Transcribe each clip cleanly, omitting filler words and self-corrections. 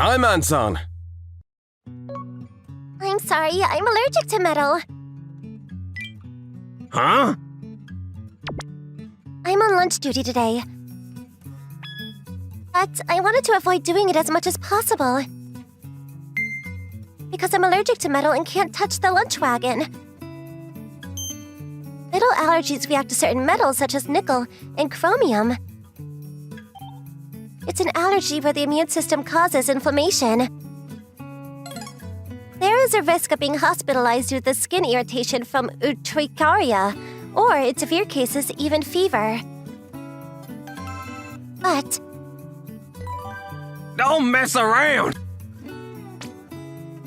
I'm Anton. I'm sorry, I'm allergic to metal. Huh? I'm on lunch duty today. But I wanted to avoid doing it as much as possible. Because I'm allergic to metal and can't touch the lunch wagon. Metal allergies react to certain metals such as nickel and chromium. It's an allergy where the immune system causes inflammation. There is a risk of being hospitalized due to skin irritation from urticaria, or in severe cases, even fever. But Don't mess around!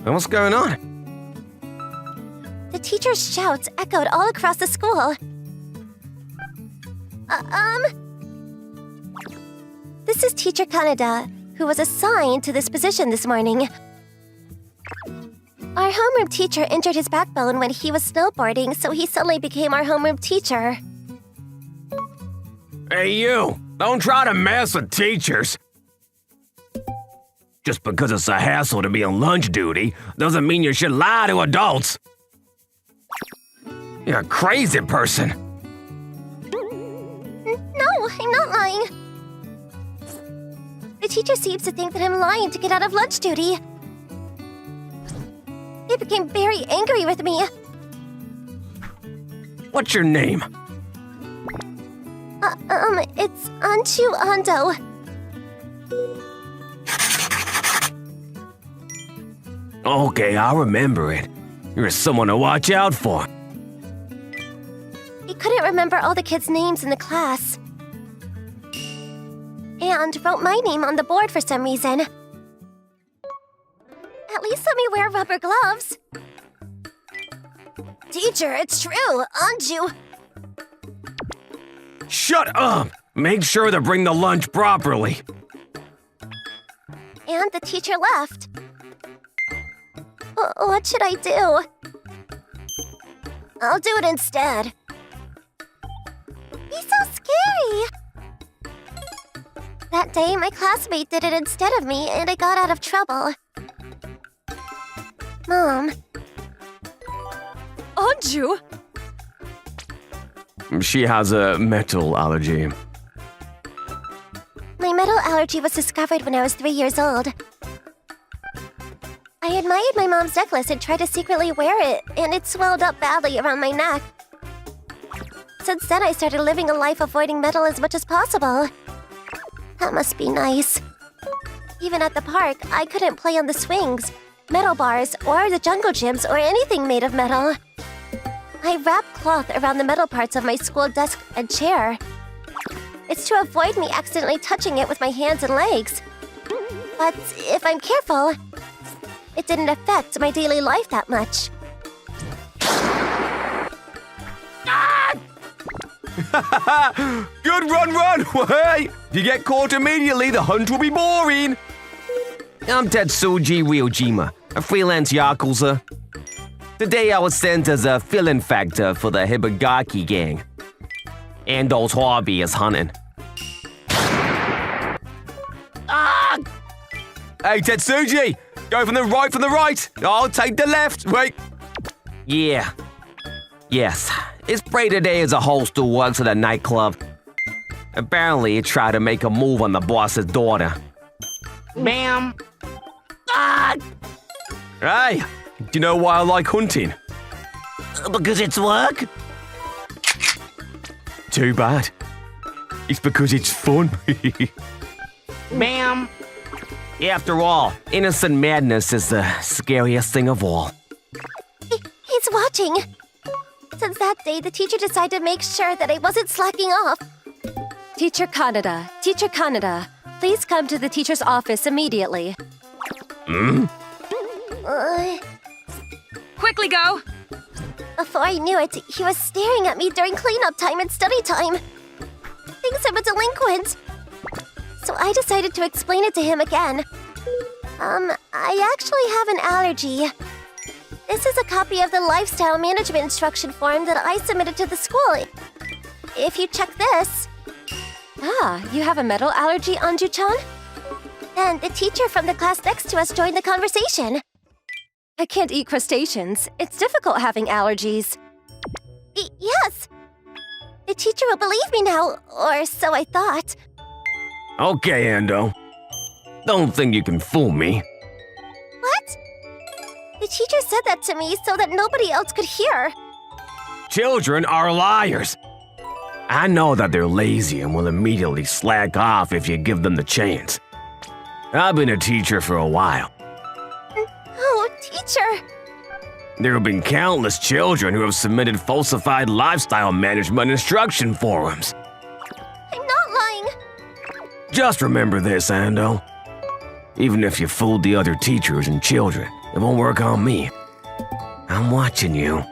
What's going on? the teacher's shouts echoed all across the school. This is Teacher Kaneda, who was assigned to this position this morning. Our homeroom teacher injured his backbone when he was snowboarding, so he suddenly became our homeroom teacher. Hey you, don't try to mess with teachers. Just because it's a hassle to be on lunch duty doesn't mean you should lie to adults. You're a crazy person. No, I'm not lying. The teacher seems to think that I'm lying to get out of lunch duty. He became very angry with me. What's your name? It's Ando. Okay, I'll remember it. You're someone to watch out for. He couldn't remember all the kids' names in the class. And wrote my name on the board for some reason. At least let me wear rubber gloves. Teacher, it's true, Anju. Shut up! Make sure to bring the lunch properly. And the teacher left. What should I do? I'll do it instead. He's so scary! That day, my classmate did it instead of me, and I got out of trouble. Mom. Anju! She has a metal allergy. My metal allergy was discovered when I was 3 years old. I admired my mom's necklace and tried to secretly wear it, and it swelled up badly around my neck. Since then, I started living a life avoiding metal as much as possible. That must be nice. Even at the park, I couldn't play on the swings, metal bars, or the jungle gyms, or anything made of metal. I wrapped cloth around the metal parts of my school desk and chair. It's to avoid me accidentally touching it with my hands and legs. But if I'm careful, it didn't affect my daily life that much. Good run! Hey! If you get caught immediately, the hunt will be boring! I'm Tetsuji Ryojima, a freelance Yakuza. Today I was sent as a fill-in factor for the Hibagaki gang. Ando's hobby is hunting. Ah! Hey Tetsuji! Go from the right! I'll take the left! Wait! Yeah. Yes. His prey today is a host who works at a nightclub. Apparently, he tried to make a move on the boss's daughter. Bam! Ah! Hey, do you know why I like hunting? Because it's work? Too bad. It's because it's fun. Bam! After all, innocent madness is the scariest thing of all. He's watching. Since that day, the teacher decided to make sure that I wasn't slacking off. Teacher Kaneda, please come to the teacher's office immediately. Uh, Quickly go! Before I knew it, he was staring at me during cleanup time and study time. Thinks I'm a delinquent. So I decided to explain it to him again. I actually have an allergy. This is a copy of the lifestyle management instruction form that I submitted to the school. If you check this... Ah, you have a metal allergy, Anju-chan? Then the teacher from the class next to us joined the conversation. I can't eat crustaceans. It's difficult having allergies. Yes! The teacher will believe me now, or so I thought. Okay, Ando. Don't think you can fool me. What? The teacher said that to me so that nobody else could hear. Children are liars. I know that they're lazy and will immediately slack off if you give them the chance. I've been a teacher for a while. Oh, teacher! There have been countless children who have submitted falsified lifestyle management instruction forums. I'm not lying. Just remember this, Ando. Even if you fooled the other teachers and children, it won't work on me. I'm watching you.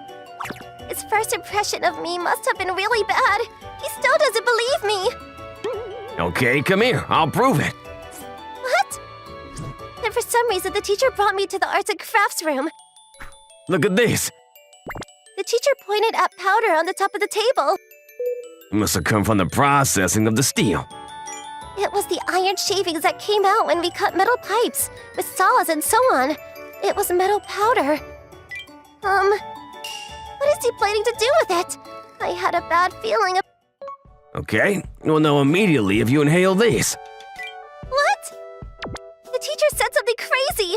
His first impression of me must have been really bad. He still doesn't believe me. Okay, come here. I'll prove it. What? And for some reason, the teacher brought me to the arts and crafts room. Look at this. The teacher pointed at powder on the top of the table. It must have come from the processing of the steel. It was the iron shavings that came out when we cut metal pipes with saws and so on. It was metal powder. What is he planning to do with it? I had a bad feeling. Okay, you'll know immediately if you inhale this. What? The teacher said something crazy.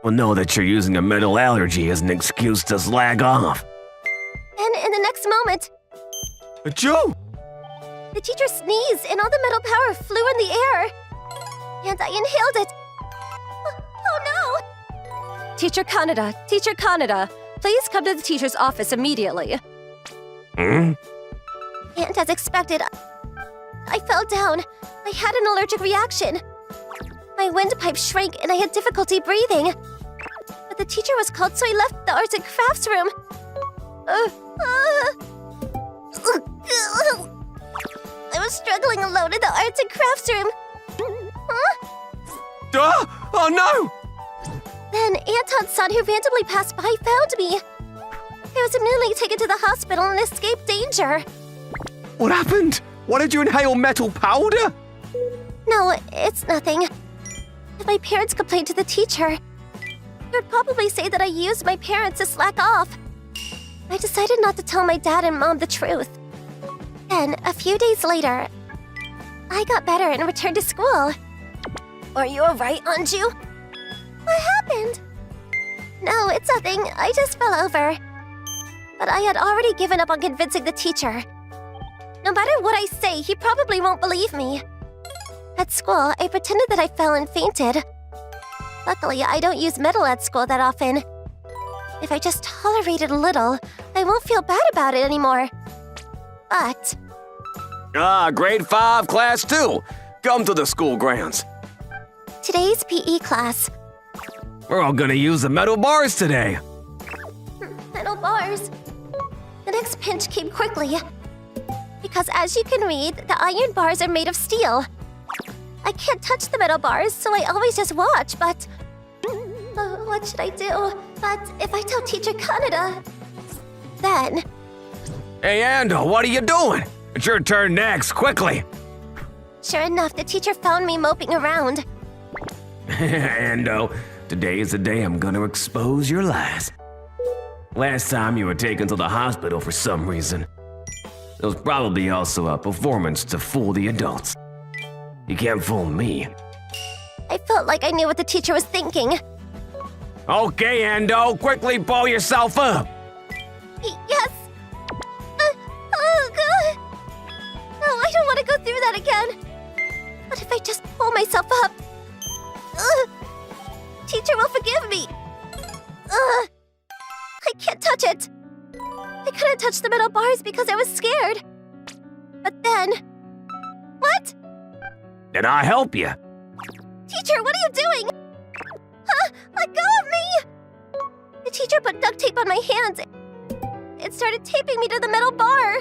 We'll know that you're using a metal allergy as an excuse to slag off. And in the next moment, Achoo! the teacher sneezed and all the metal powder flew in the air. And I inhaled it. Oh no! Teacher Kaneda, please come to the teacher's office immediately. Hmm? And as expected, I fell down. I had an allergic reaction. My windpipe shrank and I had difficulty breathing. But the teacher was called, so I left the arts and crafts room. I was struggling alone in the arts and crafts room. Huh? Oh no! Then Anton's son, who randomly passed by, found me. I was immediately taken to the hospital and escaped danger. What happened? Why did you inhale metal powder? No, it's nothing. If my parents complained to the teacher, they would probably say that I used my parents to slack off. I decided not to tell my dad and mom the truth. Then, a few days later, I got better and returned to school. Are you alright, Anju? What happened? No, it's nothing. I just fell over. But I had already given up on convincing the teacher. No matter what I say, he probably won't believe me. At school, I pretended that I fell and fainted. Luckily, I don't use metal at school that often. If I just tolerate it a little, I won't feel bad about it anymore. But Grade 5, Class 2. Come to the school grounds. today's PE class, We're all gonna use the metal bars today. metal bars. The next pinch came quickly. Because as you can read, the iron bars are made of steel. I can't touch the metal bars, so I always just watch, but... what should I do? But if I tell Teacher Kaneda, then... Hey, Ando, what are you doing? It's your turn next, quickly. Sure enough, the teacher found me moping around. Ando, today is the day I'm gonna expose your lies. Last time you were taken to the hospital for some reason. It was probably also a performance to fool the adults. You can't fool me. I felt like I knew what the teacher was thinking. Okay, Ando, quickly pull yourself up. Yes! Oh, God! No, I don't want to go through that again. But if I just pull myself up... teacher will forgive me. I can't touch it. I couldn't touch the metal bars because I was scared. But then... What? Did I help you? Teacher, what are you doing? Let go of me! The teacher put duct tape on my hands. It started taping me to the metal bar.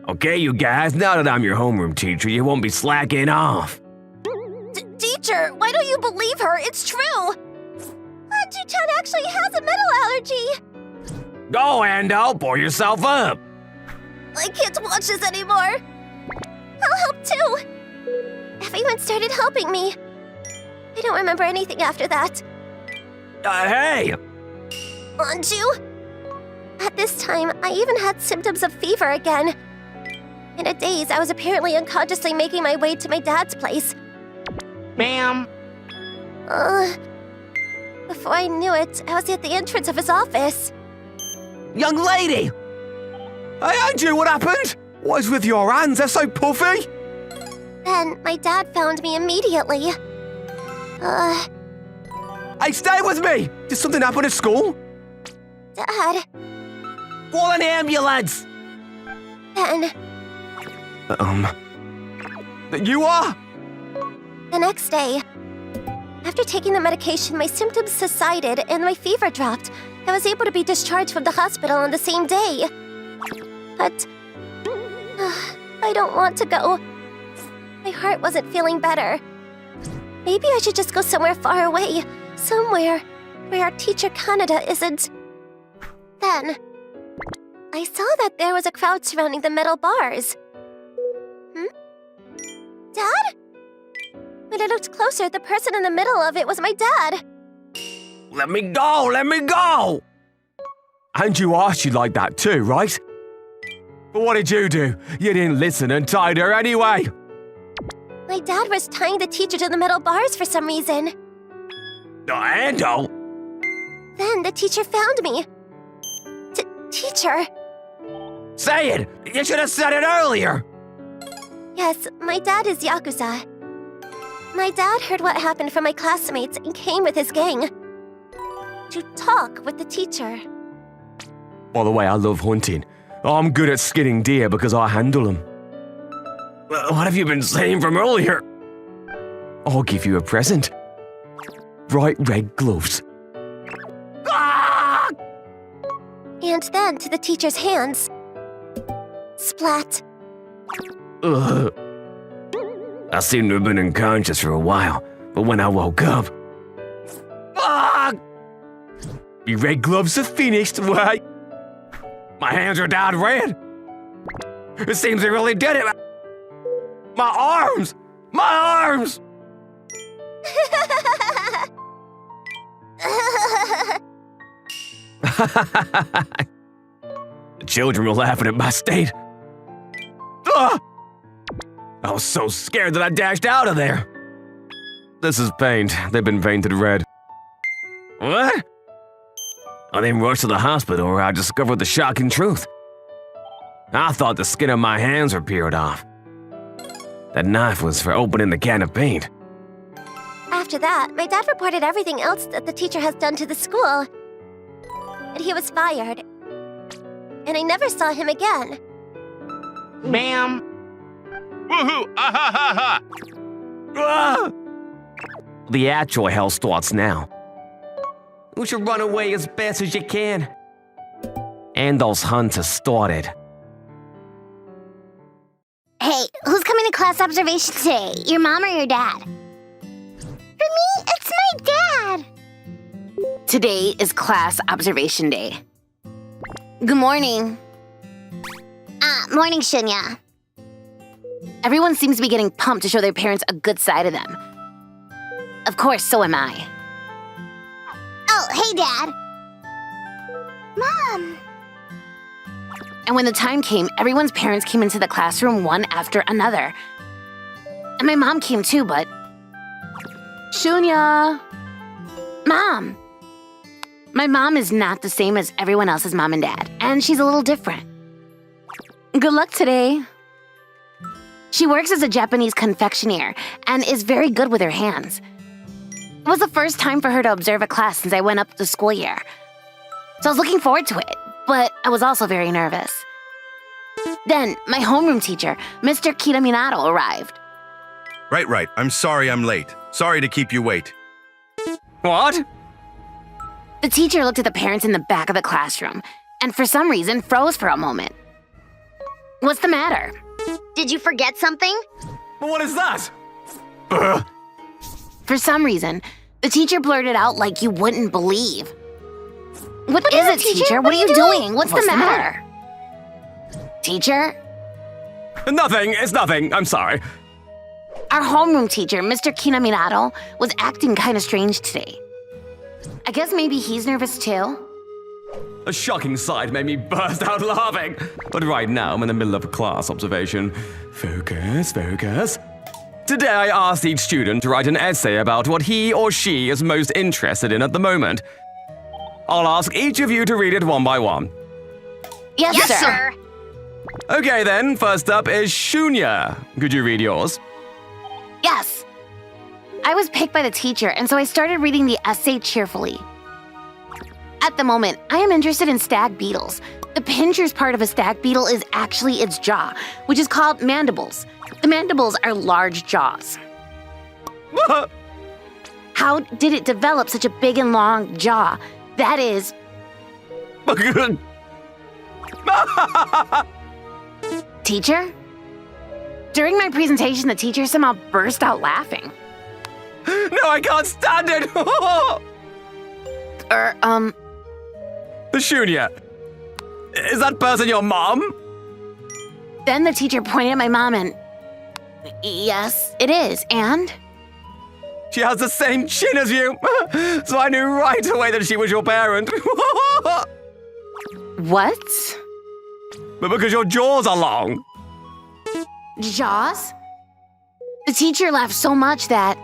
Okay, you guys, now that I'm your homeroom teacher, you won't be slacking off. Teacher, why don't you believe her? It's true! Anju-chan actually has a metal allergy! Go, Ando, pull yourself up. I can't watch this anymore. I'll help too. Everyone started helping me. I don't remember anything after that. Hey! Anju? At this time, I even had symptoms of fever again. In a daze, I was apparently unconsciously making my way to my dad's place. Ma'am. Before I knew it, I was at the entrance of his office. Young lady! Hey, Andrew, what happened? What is with your hands? They're so puffy! Then, my dad found me immediately. Hey, stay with me! Did something happen at school? Dad, Call an ambulance. then, You are? the next day, after taking the medication, my symptoms subsided and my fever dropped. I was able to be discharged from the hospital on the same day. But I don't want to go. My heart wasn't feeling better. Maybe I should just go somewhere far away, somewhere where our teacher Kaneda isn't. Then, I saw that there was a crowd surrounding the metal bars. Dad? When I looked closer, the person in the middle of it was my dad. Let me go! Let me go! Andrew asked you like that too, right? But what did you do? You didn't listen and tied her anyway. My dad was tying the teacher to the metal bars for some reason. Ando? Then the teacher found me. Teacher? Say it! You should have said it earlier! Yes, my dad is Yakuza. My dad heard what happened from my classmates and came with his gang to talk with the teacher. By the way, I love hunting. I'm good at skinning deer because I handle them. What have you been saying from earlier? I'll give you a present. Bright red gloves. Ah! And then to the teacher's hands. Splat. Ugh. I seem to have been unconscious for a while, but when I woke up... Fuck! My red gloves are finished, wait. My hands are dyed red. It seems they really did it. My arms! My arms! The children were laughing at my state. Ah! I was so scared that I dashed out of there. This is paint. They've been painted red. What? I then rushed to the hospital where I discovered the shocking truth. I thought the skin of my hands were peeled off. That knife was for opening the can of paint. After that, my dad reported everything else that the teacher has done to the school. And he was fired. And I never saw him again. Ma'am. Woohoo! Ah ha ha ha! Ah! The actual hell starts now. You should run away as fast as you can. And those hunters started. Hey, who's coming to class observation today? Your mom or your dad? For me, it's my dad. Today is class observation day. Good morning. Morning, Shunya. Everyone seems to be getting pumped to show their parents a good side of them. Of course, so am I. Oh, hey, Dad. Mom. And when the time came, everyone's parents came into the classroom one after another. And my mom came too, but... Shunya! Mom! My mom is not the same as everyone else's mom and dad, and she's a little different. Good luck today. She works as a Japanese confectioner and is very good with her hands. It was the first time for her to observe a class since I went up the school year. So I was looking forward to it, but I was also very nervous. Then, my homeroom teacher, Mr. Kitaminato, arrived. Right. I'm sorry I'm late. Sorry to keep you wait. What? The teacher looked at the parents in the back of the classroom and for some reason froze for a moment. What's the matter? Did you forget something? What is that? For some reason, the teacher blurted out like you wouldn't believe. What is it, teacher? What are you doing? What's the matter? Teacher? Nothing, it's nothing. I'm sorry. Our homeroom teacher, Mr. Minato, was acting kind of strange today. I guess maybe he's nervous too. A shocking sight made me burst out laughing. But right now, I'm in the middle of a class observation. Focus, focus. Today, I asked each student to write an essay about what he or she is most interested in at the moment. I'll ask each of you to read it one by one. Yes, sir. Okay then, first up is Shunya. Could you read yours? Yes. I was picked by the teacher, and so I started reading the essay cheerfully. At the moment, I am interested in stag beetles. The pinchers part of a stag beetle is actually its jaw, which is called mandibles. The mandibles are large jaws. How did it develop such a big and long jaw? That is... Teacher? During my presentation, the teacher somehow burst out laughing. No, I can't stand it! The Shunya. Is that person your mom? Then the teacher pointed at my mom and... Yes, it is, and? She has the same chin as you, so I knew right away that she was your parent. What? But because your jaws are long. Jaws? The teacher laughed so much that...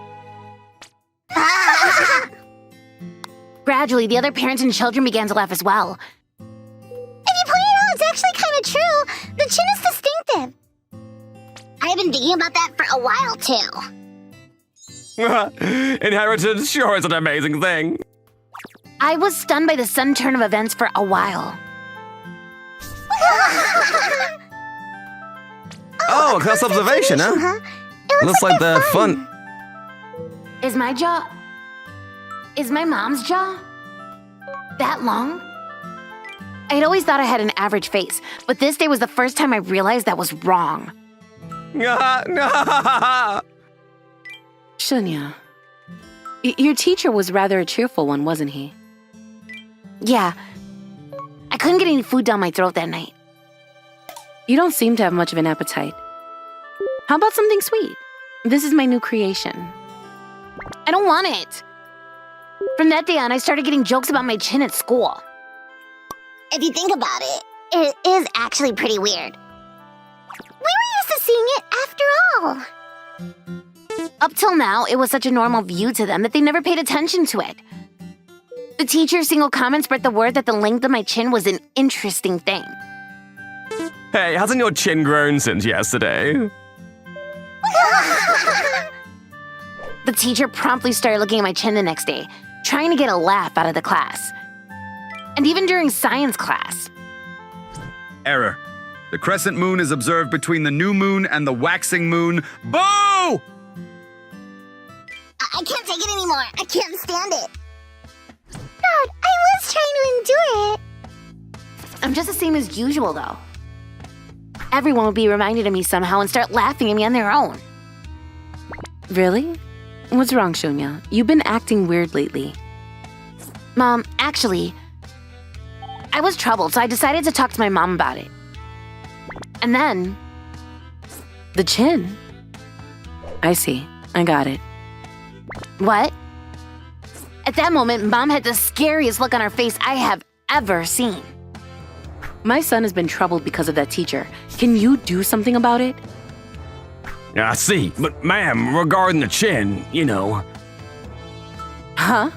Gradually, the other parents and children began to laugh as well. If you point it out, it's actually kind of true. The chin is distinctive. I've been thinking about that for a while, too. Inheritance sure is an amazing thing. I was stunned by the sudden turn of events for a while. Oh, class observation, huh? It Looks like the fun. Is my jaw... Is my mom's jaw that long? I had always thought I had an average face, but this day was the first time I realized that was wrong. Shunya, your teacher was rather a cheerful one, wasn't he? Yeah. I couldn't get any food down my throat that night. You don't seem to have much of an appetite. How about something sweet? This is my new creation. I don't want it. From that day on, I started getting jokes about my chin at school. If you think about it, it is actually pretty weird. We were used to seeing it after all. Up till now, it was such a normal view to them that they never paid attention to it. The teacher's single comment spread the word that the length of my chin was an interesting thing. Hey, hasn't your chin grown since yesterday? The teacher promptly started looking at my chin the next day, trying to get a laugh out of the class. And even during science class. Error. The crescent moon is observed between the new moon and the waxing moon. Boo! I can't take it anymore. I can't stand it. Dad, I was trying to endure it. I'm just the same as usual, though. Everyone would be reminded of me somehow and start laughing at me on their own. Really? What's wrong, Shunya? You've been acting weird lately. Mom, actually, I was troubled, so I decided to talk to my mom about it. And then... The chin? I see. I got it. What? At that moment, Mom had the scariest look on her face I have ever seen. My son has been troubled because of that teacher. Can you do something about it? I see, but ma'am, regarding the chin, you know. Huh?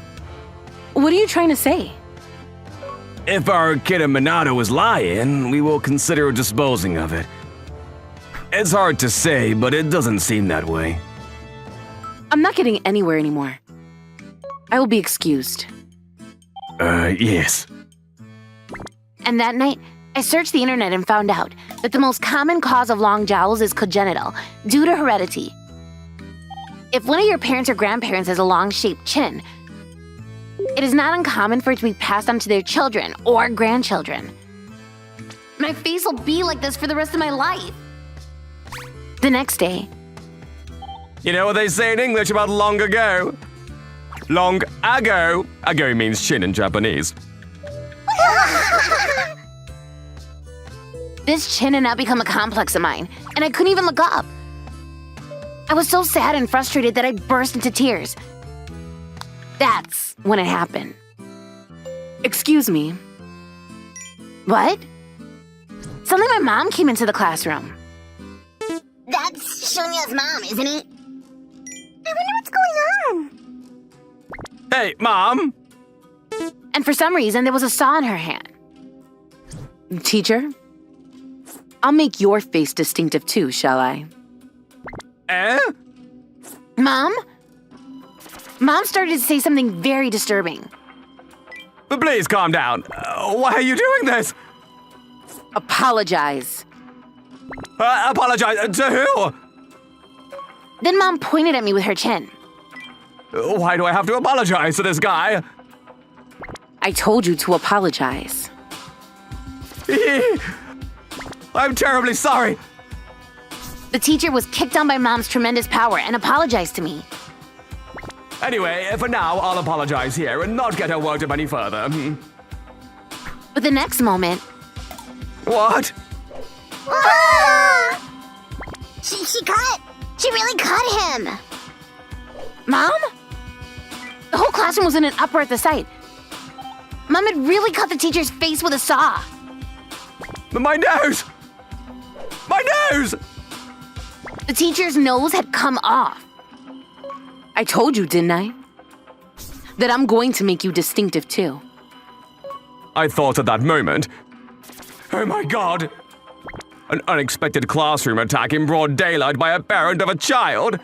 What are you trying to say? If our kid Minato is lying, we will consider disposing of it. It's hard to say, but it doesn't seem that way. I'm not getting anywhere anymore. I will be excused. Yes. And that night, I searched the internet and found out that the most common cause of long jowls is congenital, due to heredity. If one of your parents or grandparents has a long-shaped chin, it is not uncommon for it to be passed on to their children or grandchildren. My face will be like this for the rest of my life. The next day... You know what they say in English about long ago? Long ago. Ago means chin in Japanese. This chin had now become a complex of mine, and I couldn't even look up. I was so sad and frustrated that I burst into tears. That's when it happened. Excuse me. What? Suddenly my mom came into the classroom. That's Shunya's mom, isn't it? I wonder what's going on. Hey, Mom! And for some reason, there was a saw in her hand. Teacher? I'll make your face distinctive too, shall I? Eh? Mom? Mom started to say something very disturbing. But please calm down. Why are you doing this? Apologize. Apologize to who? Then Mom pointed at me with her chin. Why do I have to apologize to this guy? I told you to apologize. I'm terribly sorry. The teacher was kicked down by Mom's tremendous power and apologized to me. Anyway, for now, I'll apologize here and not get her worked up any further. But the next moment, What? Ah! She really cut him. Mom? The whole classroom was in an uproar at the sight. Mom had really cut the teacher's face with a saw. My nose! My nose! The teacher's nose had come off. I told you, didn't I? That I'm going to make you distinctive too. I thought at that moment, oh my god! An unexpected classroom attack in broad daylight by a parent of a child?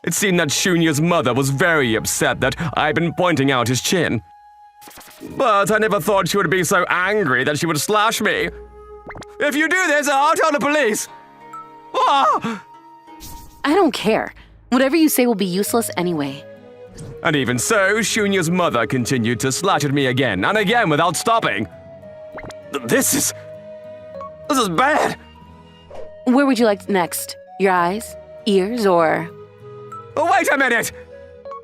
It seemed that Shunya's mother was very upset that I'd been pointing out his chin. But I never thought she would be so angry that she would slash me. If you do this, I'll tell the police! Ah! I don't care. Whatever you say will be useless anyway. And even so, Shunya's mother continued to slash at me again and again without stopping. This is bad. Where would you like next? Your eyes? Ears? Or... Wait a minute!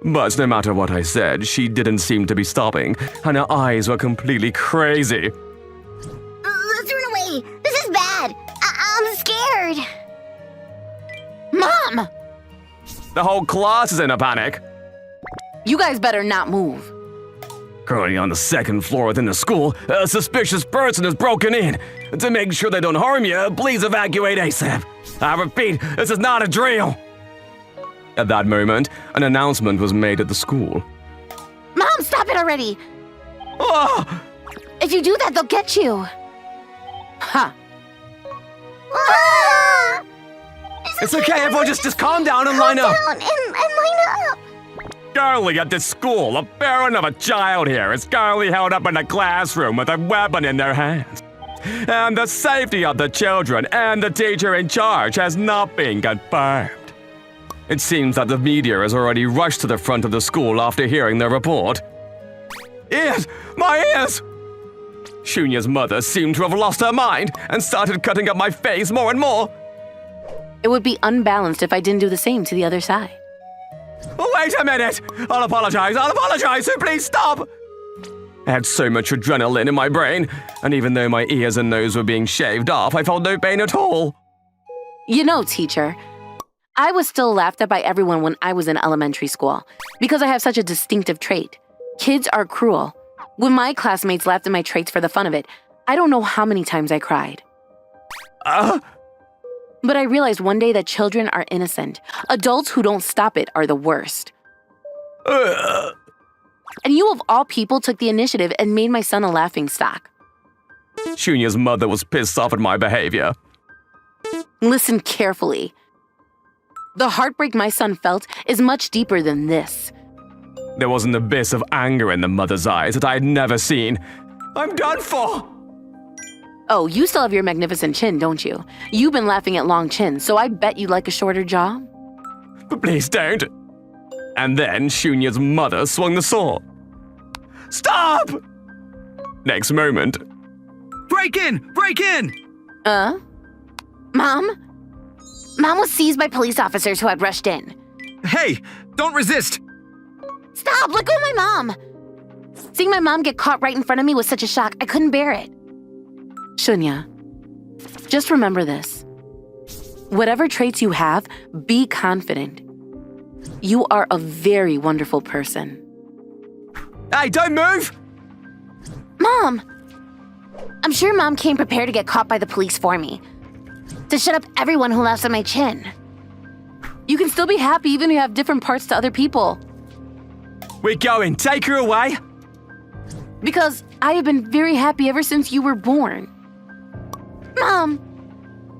But no matter what I said, she didn't seem to be stopping, and her eyes were completely crazy. Let's run away. This is bad. I'm scared. Mom! The whole class is in a panic. You guys better not move. Currently on the second floor within the school, a suspicious person has broken in. To make sure they don't harm you, please evacuate ASAP. I repeat, this is not a drill. At that moment, an announcement was made at the school. Mom, stop it already! Ah! If you do that, they'll get you. Ha! Ah! It's okay, everyone just calm down and line up. Down and line up. Currently at this school, a parent of a child here is currently held up in a classroom with a weapon in their hands. And the safety of the children and the teacher in charge has not been confirmed. It seems that the media has already rushed to the front of the school after hearing the report. Ears! My ears! Shunya's mother seemed to have lost her mind and started cutting up my face more and more. It would be unbalanced if I didn't do the same to the other side. Wait a minute! I'll apologize, so please stop! I had so much adrenaline in my brain, and even though my ears and nose were being shaved off, I felt no pain at all. You know, teacher, I was still laughed at by everyone when I was in elementary school because I have such a distinctive trait. Kids are cruel. When my classmates laughed at my traits for the fun of it, I don't know how many times I cried. But I realized one day that children are innocent. Adults who don't stop it are the worst. And you of all people took the initiative and made my son a laughingstock. Shunya's mother was pissed off at my behavior. Listen carefully. The heartbreak my son felt is much deeper than this. There was an abyss of anger in the mother's eyes that I had never seen. I'm done for! Oh, you still have your magnificent chin, don't you? You've been laughing at long chins, so I bet you'd like a shorter jaw. But please don't. And then Shunya's mother swung the saw. Stop! Next moment. Break in! Break in! Mom? Mom was seized by police officers who had rushed in. Hey, don't resist! Stop! Let go of my mom! Seeing my mom get caught right in front of me was such a shock, I couldn't bear it. Shunya, just remember this. Whatever traits you have, be confident. You are a very wonderful person. Hey, don't move! Mom! I'm sure Mom came prepared to get caught by the police for me. To shut up everyone who laughs at my chin. You can still be happy even if you have different parts to other people. We're going. Take her away. Because I have been very happy ever since you were born. Mom!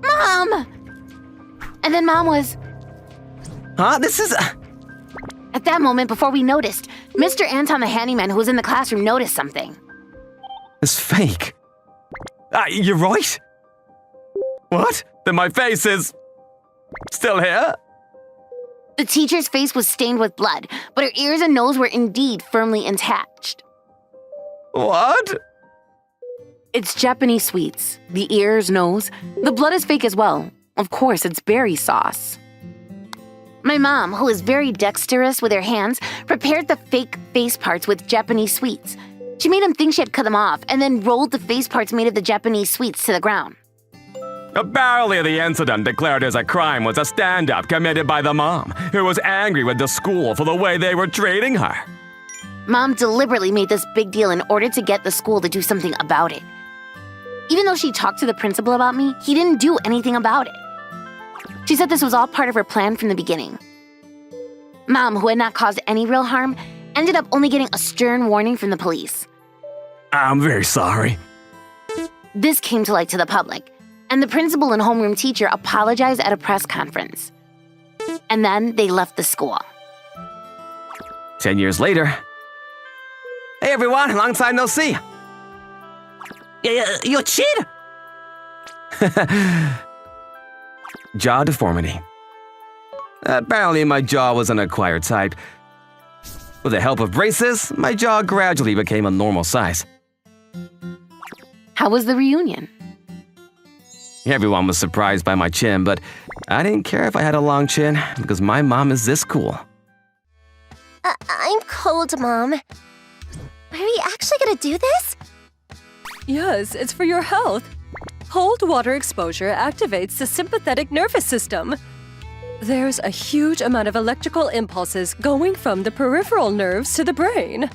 Mom! And then Mom was... Huh? This is... At that moment, before we noticed, Mr. Anton the handyman who was in the classroom noticed something. It's fake. You're right. What? Then my face is... still here? The teacher's face was stained with blood, but her ears and nose were indeed firmly attached. What? It's Japanese sweets. The ears, nose. The blood is fake as well. Of course, it's berry sauce. My mom, who is very dexterous with her hands, prepared the fake face parts with Japanese sweets. She made him think she had cut them off and then rolled the face parts made of the Japanese sweets to the ground. Apparently the incident declared as a crime was a stand-up committed by the mom, who was angry with the school for the way they were treating her. Mom deliberately made this big deal in order to get the school to do something about it. Even though she talked to the principal about me, he didn't do anything about it. She said this was all part of her plan from the beginning. Mom, who had not caused any real harm, ended up only getting a stern warning from the police. I'm very sorry. This came to light to the public, and the principal and homeroom teacher apologized at a press conference. And then they left the school. 10 years later. Hey everyone, long time no see. Your chin? Jaw deformity. Apparently my jaw was an acquired type. With the help of braces, my jaw gradually became a normal size. How was the reunion? Everyone was surprised by my chin, but I didn't care if I had a long chin because my mom is this cool. I'm cold, Mom. Are we actually gonna do this? Yes, it's for your health. Cold water exposure activates the sympathetic nervous system. There's a huge amount of electrical impulses going from the peripheral nerves to the brain.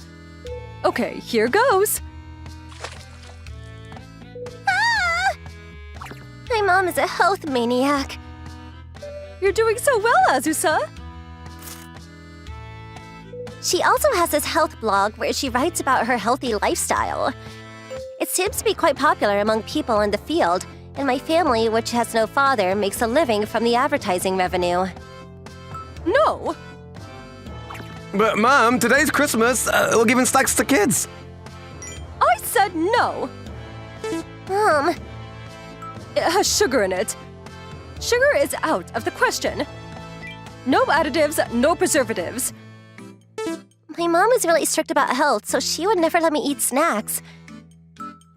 Okay, here goes. Ah! My mom is a health maniac. You're doing so well, Azusa. She also has this health blog where she writes about her healthy lifestyle. It seems to be quite popular among people in the field, and my family, which has no father, makes a living from the advertising revenue. No. But Mom, today's Christmas. We're giving snacks to kids. I said no. Mom, It has sugar in it. Sugar is out of the question. No additives, no preservatives. my mom is really strict about health, so she would never let me eat snacks.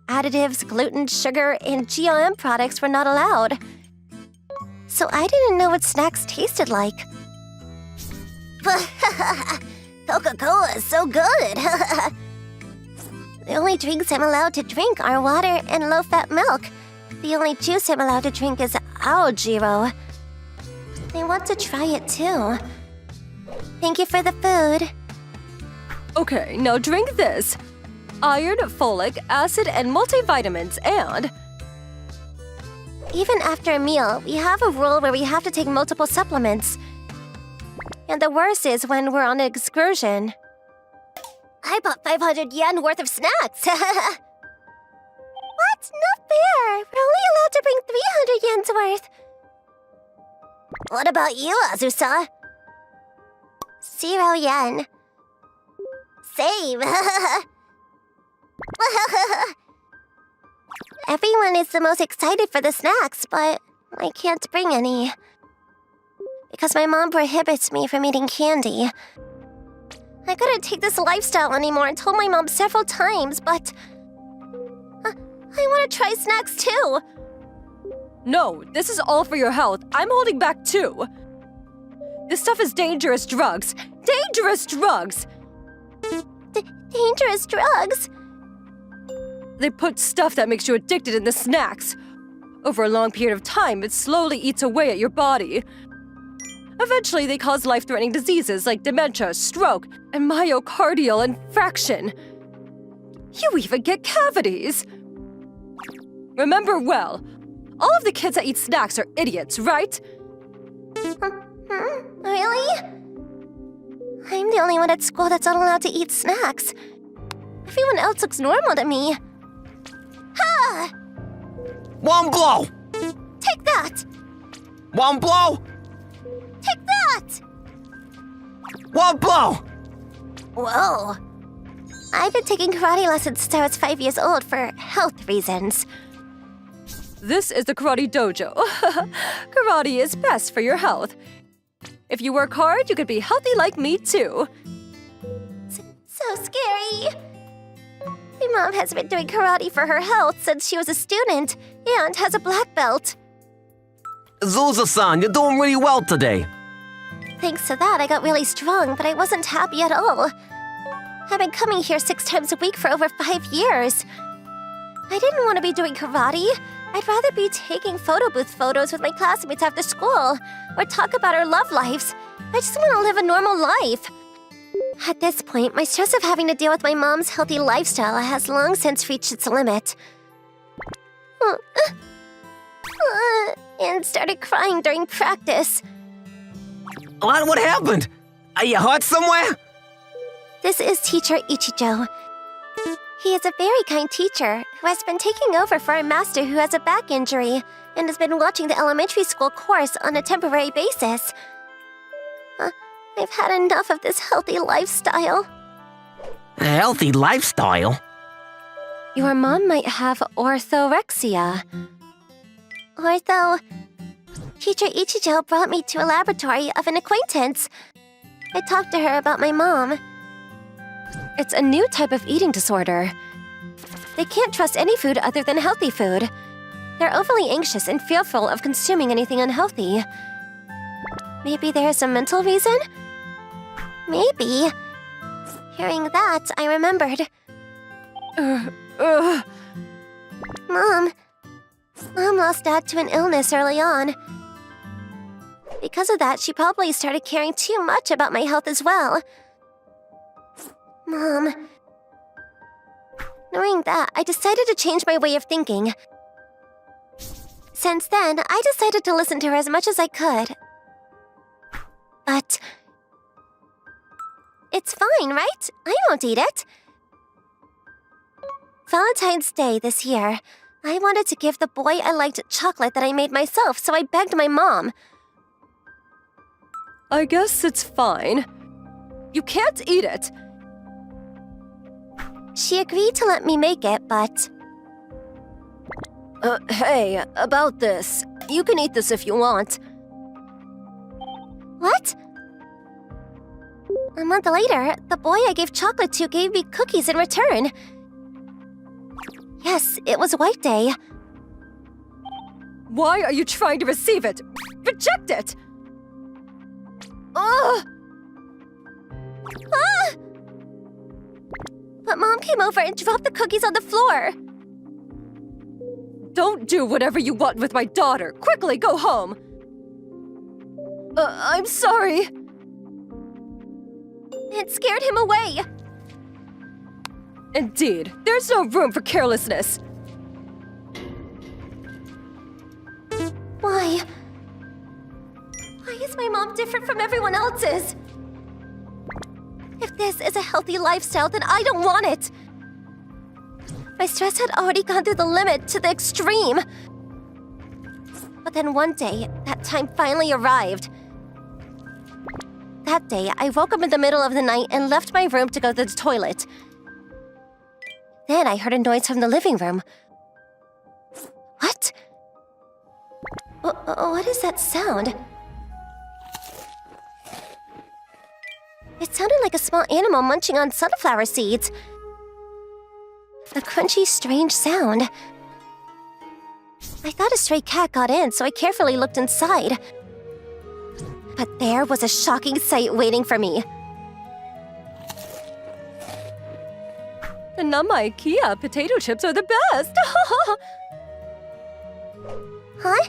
Additives, gluten, sugar, and GMO products were not allowed. So I didn't know what snacks tasted like. Coca-Cola is so good! The only drinks I'm allowed to drink are water and low-fat milk. The only juice I'm allowed to drink is allergy. I want to try it too. Thank you for the food. Okay, now drink this. Iron, folic acid, and multivitamins, and... Even after a meal, we have a rule where we have to take multiple supplements. And the worst is when we're on an excursion. I bought 500 yen worth of snacks. What? Not fair. We're only allowed to bring 300 yen's worth. What about you, Azusa? 0 yen. Same. Everyone is the most excited for the snacks, but I can't bring any. Because my mom prohibits me from eating candy. I couldn't take this lifestyle anymore and told my mom several times, but... I want to try snacks too. No, this is all for your health. I'm holding back too. This stuff is dangerous drugs. Dangerous drugs! Dangerous drugs? They put stuff that makes you addicted in the snacks. Over a long period of time, it slowly eats away at your body. Eventually, they cause life-threatening diseases like dementia, stroke, and myocardial infarction. You even get cavities. Remember well, all of the kids that eat snacks are idiots, right? Really? I'm the only one at school that's not allowed to eat snacks. Everyone else looks normal to me. Ha! One blow! Take that! One blow! Take that! One blow! Whoa. I've been taking karate lessons since I was 5 years old for health reasons. This is the karate dojo. Karate is best for your health. If you work hard, you could be healthy like me too. So scary. My mom has been doing karate for her health since she was a student and has a black belt. Zuza-san, you're doing really well today. Thanks to that, I got really strong, but I wasn't happy at all. I've been coming here 6 times a week for over 5 years. I didn't want to be doing karate. I'd rather be taking photo booth photos with my classmates after school, or talk about our love lives. I just want to live a normal life. At this point, my stress of having to deal with my mom's healthy lifestyle has long since reached its limit. And started crying during practice. What happened? Are you hurt somewhere? This is Teacher Ichijo. He is a very kind teacher who has been taking over for a master who has a back injury and has been watching the elementary school course on a temporary basis. I've had enough of this healthy lifestyle. A healthy lifestyle? Your mom might have orthorexia. Teacher Ichijo brought me to a laboratory of an acquaintance. I talked to her about my mom. It's a new type of eating disorder. They can't trust any food other than healthy food. They're overly anxious and fearful of consuming anything unhealthy. Maybe there's a mental reason? Maybe. Hearing that, I remembered. Mom lost Dad to an illness early on. Because of that, she probably started caring too much about my health as well. Mom. Knowing that, I decided to change my way of thinking. Since then, I decided to listen to her as much as I could. But it's fine, right? I won't eat it. Valentine's Day this year, I wanted to give the boy I liked chocolate that I made myself, so I begged my mom. I guess it's fine. You can't eat it. She agreed to let me make it, but... Hey, about this. You can eat this if you want. What? A month later, the boy I gave chocolate to gave me cookies in return. Yes, it was White Day. Why are you trying to receive it? Reject it! Ugh! Ah! But Mom came over and dropped the cookies on the floor. Don't do whatever you want with my daughter. Quickly, go home. I'm sorry. It scared him away. Indeed, there's no room for carelessness. Why? Why is my mom different from everyone else's? If this is a healthy lifestyle, then I don't want it. My stress had already gone through the limit to the extreme. But then one day, that time finally arrived. That day, I woke up in the middle of the night and left my room to go to the toilet. Then I heard a noise from the living room. What? What is that sound? It sounded like a small animal munching on sunflower seeds. A crunchy, strange sound. I thought a stray cat got in, so I carefully looked inside. But there was a shocking sight waiting for me. The Nama IKEA potato chips are the best! Huh?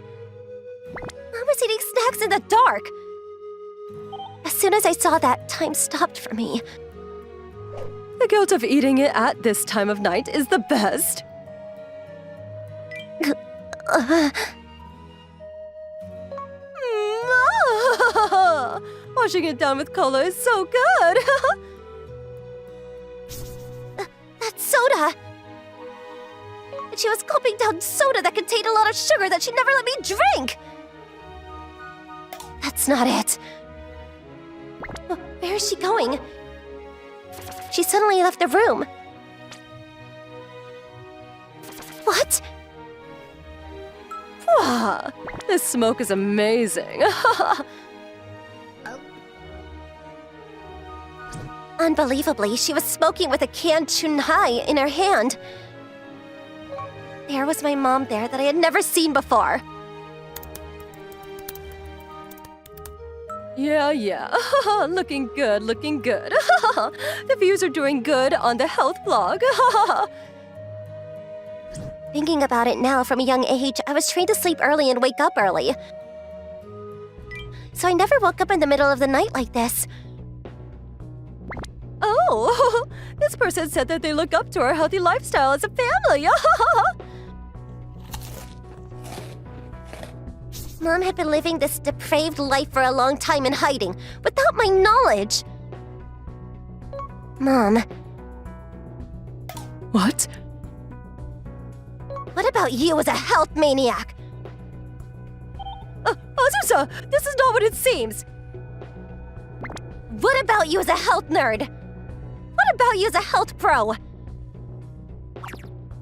Mom was eating snacks in the dark. As soon as I saw that, time stopped for me. The guilt of eating it at this time of night is the best. Washing it down with cola is so good. That's soda. And she was gulping down soda that contained a lot of sugar that she never let me drink. That's not it. Where is she going? She suddenly left the room. What? Wow, this smoke is amazing. Unbelievably, she was smoking with a canned chun-hai in her hand. There was my mom there that I had never seen before. Yeah. Looking good, looking good. The views are doing good on the health blog. Thinking about it now from a young age, I was trained to sleep early and wake up early. So I never woke up in the middle of the night like this. Oh, this person said that they look up to our healthy lifestyle as a family. Mom had been living this depraved life for a long time in hiding, without my knowledge. Mom, What? what about you as a health maniac? Azusa, this is not what it seems. What about you as a health nerd? What about you as a health pro?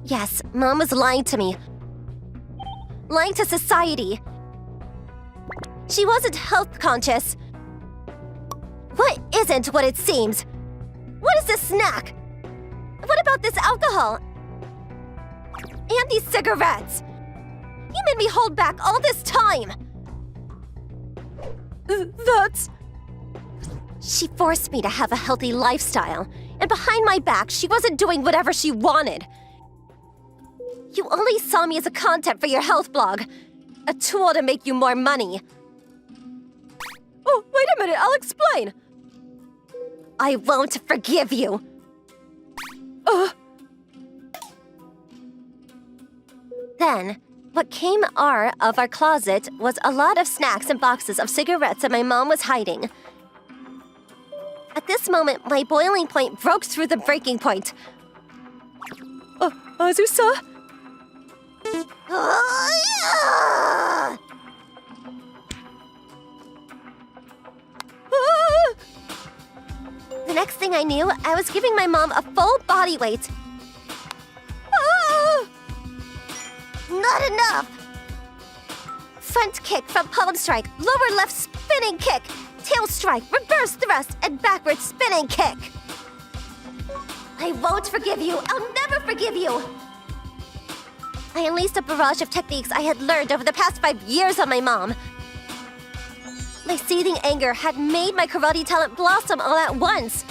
Yes, Mom was lying to me. Lying to society. She wasn't health conscious. What isn't what it seems? What is this snack? What about this alcohol? And these cigarettes? You made me hold back all this time! That's... She forced me to have a healthy lifestyle, and behind my back, she wasn't doing whatever she wanted. You only saw me as a content for your health blog, a tool to make you more money. Oh, wait a minute, I'll explain. I won't forgive you. Then, what came out of our closet was a lot of snacks and boxes of cigarettes that my mom was hiding. At this moment, my boiling point broke through the breaking point. Azusa? The next thing I knew, I was giving my mom a full body weight. Not enough! Front kick from palm strike, lower left spinning kick, tail strike, reverse thrust, and backward spinning kick. I won't forgive you. I'll never forgive you. I unleashed a barrage of techniques I had learned over the past 5 years on my mom. My seething anger had made my karate talent blossom all at once.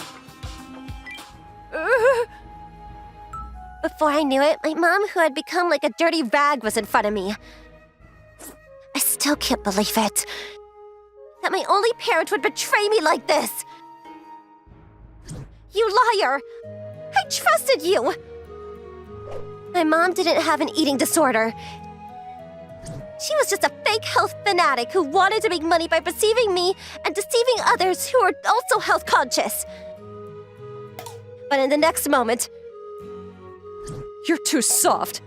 Before I knew it, my mom, who had become like a dirty rag, was in front of me. I still can't believe it. That my only parent would betray me like this. You liar! I trusted you! My mom didn't have an eating disorder. She was just a fake health fanatic who wanted to make money by perceiving me and deceiving others who were also health conscious. But in the next moment... You're too soft.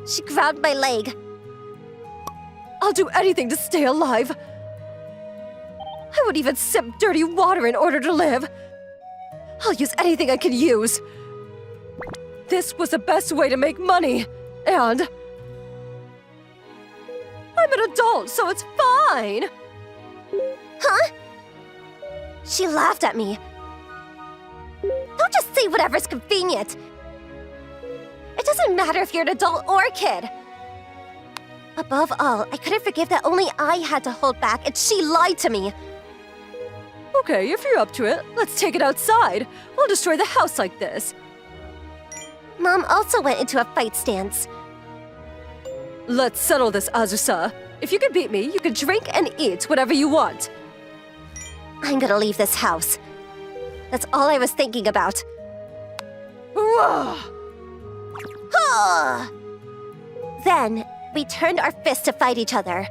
She grabbed my leg. I'll do anything to stay alive. I would even sip dirty water in order to live. I'll use anything I can use. This was the best way to make money, and... I'm an adult, so it's fine! Huh? She laughed at me. Don't just say whatever's convenient. It doesn't matter if you're an adult or a kid. Above all, I couldn't forgive that only I had to hold back and she lied to me. Okay, if you're up to it, let's take it outside. We'll destroy the house like this. Mom also went into a fight stance. Let's settle this, Azusa. If you can beat me, you can drink and eat whatever you want. I'm gonna leave this house. That's all I was thinking about. Then, we turned our fists to fight each other.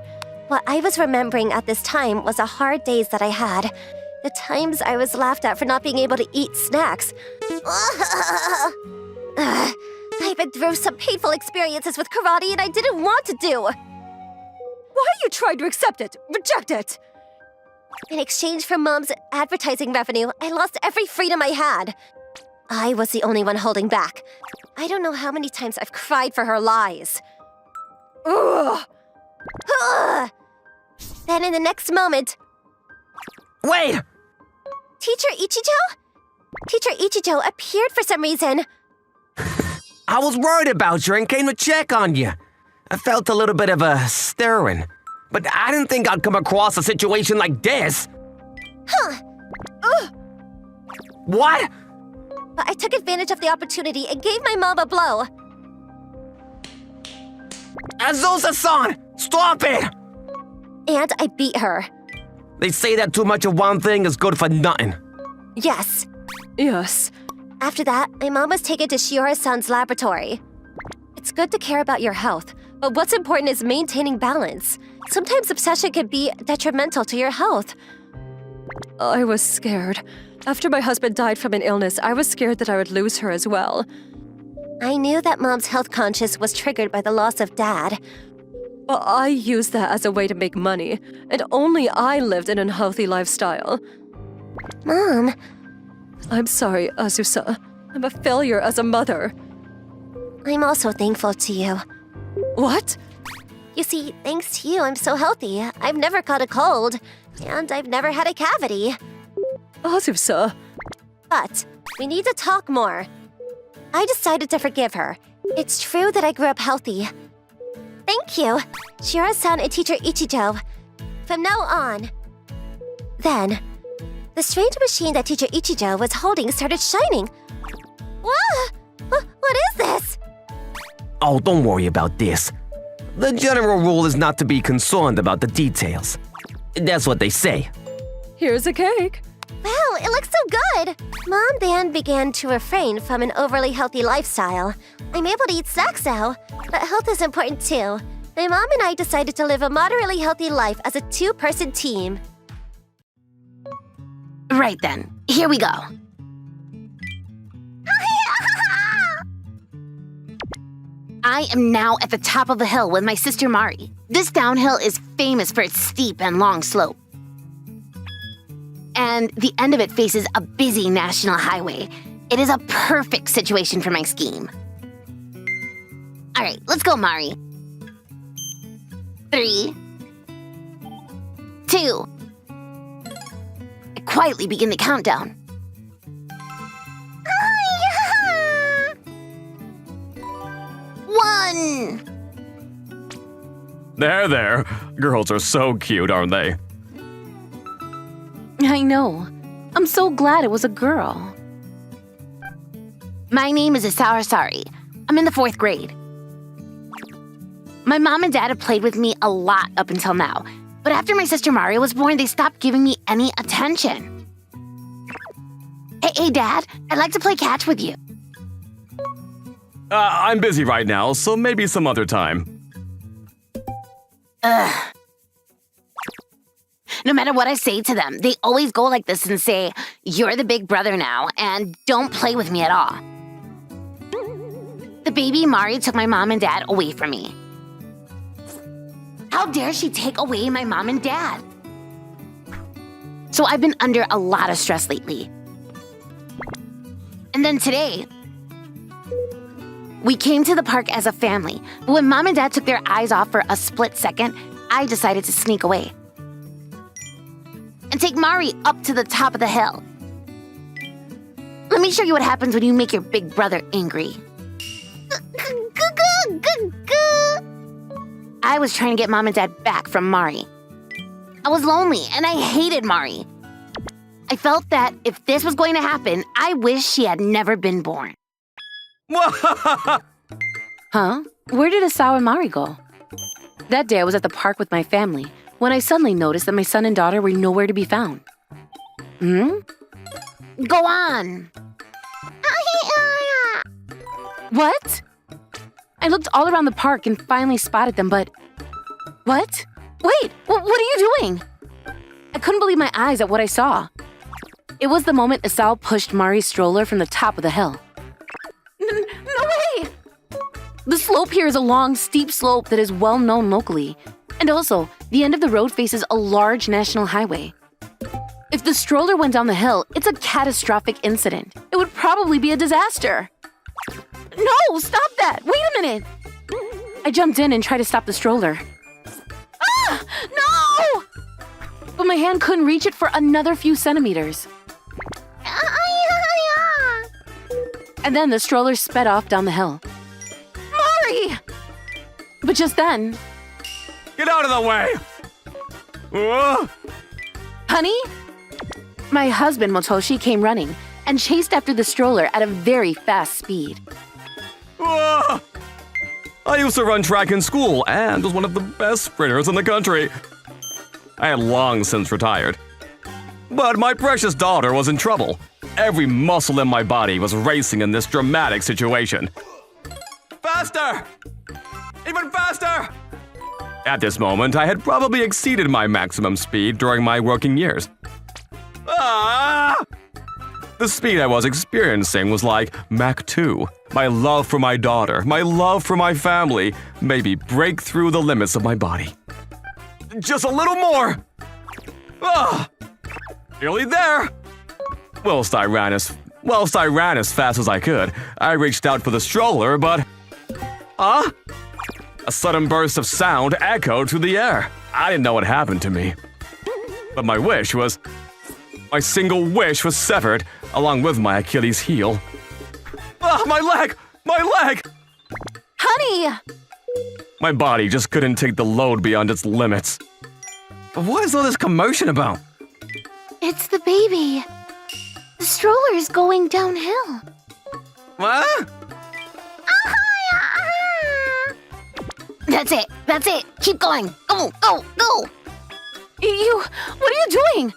What I was remembering at this time was the hard days that I had. The times I was laughed at for not being able to eat snacks. I've been through some painful experiences with karate and I didn't want to do. Why are you trying to accept it? Reject it! In exchange for Mom's advertising revenue, I lost every freedom I had. I was the only one holding back. I don't know how many times I've cried for her lies. Ugh! Then in the next moment, Wait! Teacher Ichijo appeared for some reason. I was worried about you and came to check on you. I felt a little bit of a stirring, but I didn't think I'd come across a situation like this. What? But I took advantage of the opportunity and gave my mom a blow. Azusa-san, stop it! And I beat her. They say that too much of one thing is good for nothing. Yes. Yes. After that, my mom was taken to Shiora-san's laboratory. It's good to care about your health, but what's important is maintaining balance. Sometimes obsession can be detrimental to your health. I was scared. After my husband died from an illness, I was scared that I would lose her as well. I knew that Mom's health conscious was triggered by the loss of Dad. But I used that as a way to make money, and only I lived an unhealthy lifestyle. Mom, I'm sorry, Azusa. I'm a failure as a mother. I'm also thankful to you. What? You see, thanks to you, I'm so healthy. I've never caught a cold, and I've never had a cavity. Azusa. But we need to talk more. I decided to forgive her. It's true that I grew up healthy. Thank you, Shira-san and Teacher Ichijo. From now on. Then, the strange machine that Teacher Ichijo was holding started shining. Whoa! What is this? Oh, don't worry about this. The general rule is not to be concerned about the details. That's what they say. Here's a cake. Wow, it looks so good! Mom then began to refrain from an overly healthy lifestyle. I'm able to eat snacks now, but health is important too. My mom and I decided to live a moderately healthy life as a two-person team. Right then, here we go. I am now at the top of the hill with my sister Mari. This downhill is famous for its steep and long slope. And the end of it faces a busy national highway. It is a perfect situation for my scheme. All right, let's go, Mari. 3, 2. I quietly begin the countdown. 1. There. Girls are so cute, aren't they? I know. I'm so glad it was a girl. My name is Isara. I'm in the 4th grade. My mom and dad have played with me a lot up until now, but after my sister Mari was born, they stopped giving me any attention. Hey, Dad, I'd like to play catch with you. I'm busy right now, so maybe some other time. No matter what I say to them, they always go like this and say, "You're the big brother now, and don't play with me at all." The baby Mari took my mom and dad away from me. How dare she take away my mom and dad? So I've been under a lot of stress lately. And then today, we came to the park as a family, but when mom and dad took their eyes off for a split second, I decided to sneak away and take Mari up to the top of the hill. Let me show you what happens when you make your big brother angry. I was trying to get mom and dad back from Mari. I was lonely and I hated Mari. I felt that if this was going to happen, I wish she had never been born. Huh? Where did Asao and Mari go? That day I was at the park with my family when I suddenly noticed that my son and daughter were nowhere to be found. Go on. What? I looked all around the park and finally spotted them, but... What? Wait, what are you doing? I couldn't believe my eyes at what I saw. It was the moment Asao pushed Mari's stroller from the top of the hill. No way! The slope here is a long, steep slope that is well known locally. And also, the end of the road faces a large national highway. If the stroller went down the hill, it's a catastrophic incident. It would probably be a disaster. No, stop that! Wait a minute! I jumped in and tried to stop the stroller. Ah! No! But my hand couldn't reach it for another few centimeters. And then the stroller sped off down the hill. Mari! But just then... Get out of the way! Honey? My husband, Motoshi, came running and chased after the stroller at a very fast speed. I used to run track in school and was one of the best sprinters in the country. I had long since retired. But my precious daughter was in trouble. Every muscle in my body was racing in this dramatic situation. Faster! Even faster! At this moment, I had probably exceeded my maximum speed during my working years. Ah! The speed I was experiencing was like Mach 2. My love for my daughter, my love for my family, made me break through the limits of my body. Just a little more! Ah! Nearly there! Whilst I ran as fast as I could, I reached out for the stroller, but... A sudden burst of sound echoed through the air. I didn't know what happened to me. But my single wish was severed, along with my Achilles heel. Ah, my leg! My leg! Honey! My body just couldn't take the load beyond its limits. What is all this commotion about? It's the baby. The stroller is going downhill. What? That's it. That's it. Keep going. Go, go, go. What are you doing?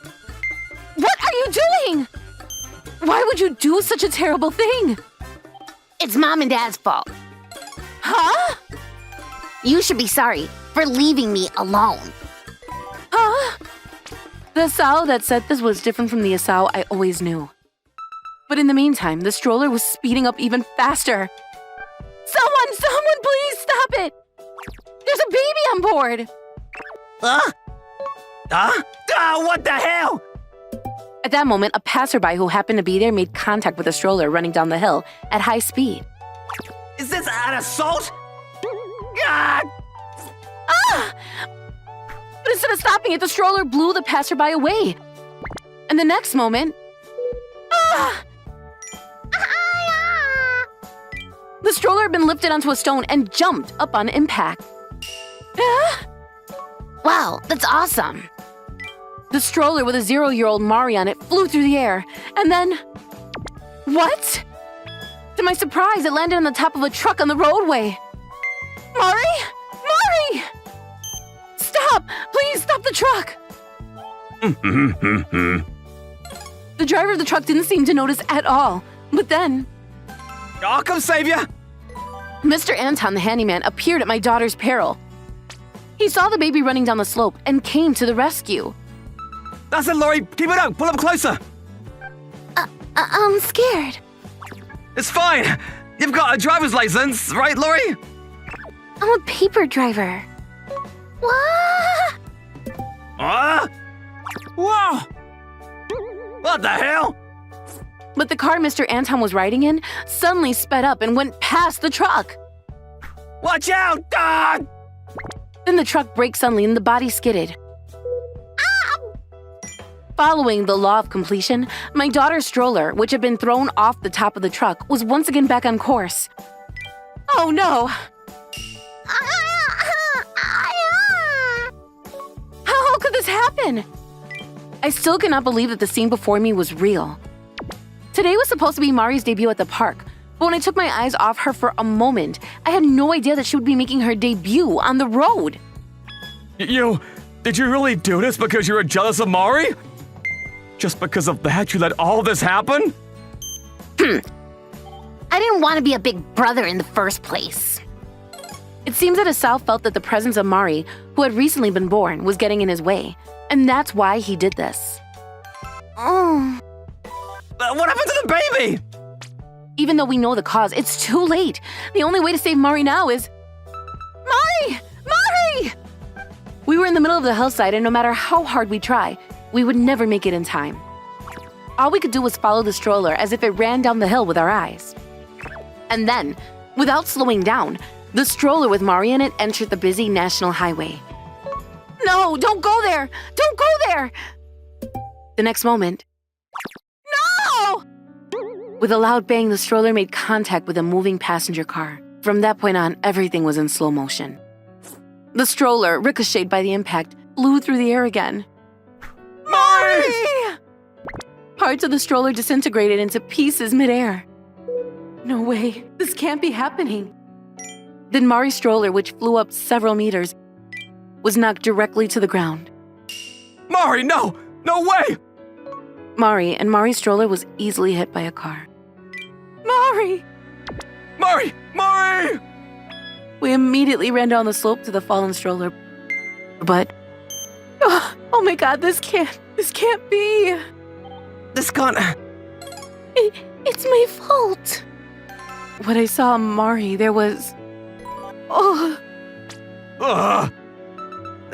What are you doing? Why would you do such a terrible thing? It's Mom and Dad's fault. Huh? You should be sorry for leaving me alone. Huh? The Asao that said this was different from the Asao I always knew. But in the meantime, the stroller was speeding up even faster. Someone please stop it! There's a baby on board! What the hell? At that moment, a passerby who happened to be there made contact with the stroller running down the hill at high speed. Is this an assault? But instead of stopping it, the stroller blew the passerby away. And the next moment... The stroller had been lifted onto a stone and jumped up on impact. Wow, that's awesome. The stroller with a 0-year-old Mari on it flew through the air, and then... What? To my surprise, it landed on the top of a truck on the roadway. Mari? Mari! Stop! Please stop the truck! The driver of the truck didn't seem to notice at all, but then... I'll come save you! Mr. Anton, the handyman, appeared at my daughter's peril. He saw the baby running down the slope and came to the rescue. That's it, Lori! Keep it up! Pull up closer! I'm scared. It's fine! You've got a driver's license, right, Lori? I'm a paper driver. What? Whoa! What the hell? But the car Mr. Anton was riding in suddenly sped up and went past the truck. Watch out! Dog! Then the truck braked suddenly and the body skidded. Following the law of completion, my daughter's stroller, which had been thrown off the top of the truck, was once again back on course. Oh no! How could this happen? I still cannot believe that the scene before me was real. Today was supposed to be Mari's debut at the park, But when I took my eyes off her for a moment, I had no idea that she would be making her debut on the road. Did you really do this because you were jealous of Mari? Just because of that, you let all this happen? I didn't want to be a big brother in the first place. It seems that Asao felt that the presence of Mari, who had recently been born, was getting in his way, and that's why he did this. What happened to the baby? Even though we know the cause, it's too late. The only way to save Mari now is... Mari! Mari! We were in the middle of the hillside, and no matter how hard we try, we would never make it in time. All we could do was follow the stroller as if it ran down the hill with our eyes. And then, without slowing down, the stroller with Mari in it entered the busy national highway. No, don't go there! Don't go there! The next moment... No! With a loud bang, the stroller made contact with a moving passenger car. From that point on, everything was in slow motion. The stroller, ricocheted by the impact, flew through the air again. Mari! Parts of the stroller disintegrated into pieces midair. No way, this can't be happening. Then Mari's stroller, which flew up several meters, was knocked directly to the ground. Mari, no! No way! Mari and Mari's stroller was easily hit by a car. Mari! Mari! Mari! We immediately ran down the slope to the fallen stroller. But... Oh my god, this can't be. This can't... It's my fault. When I saw Mari, there was...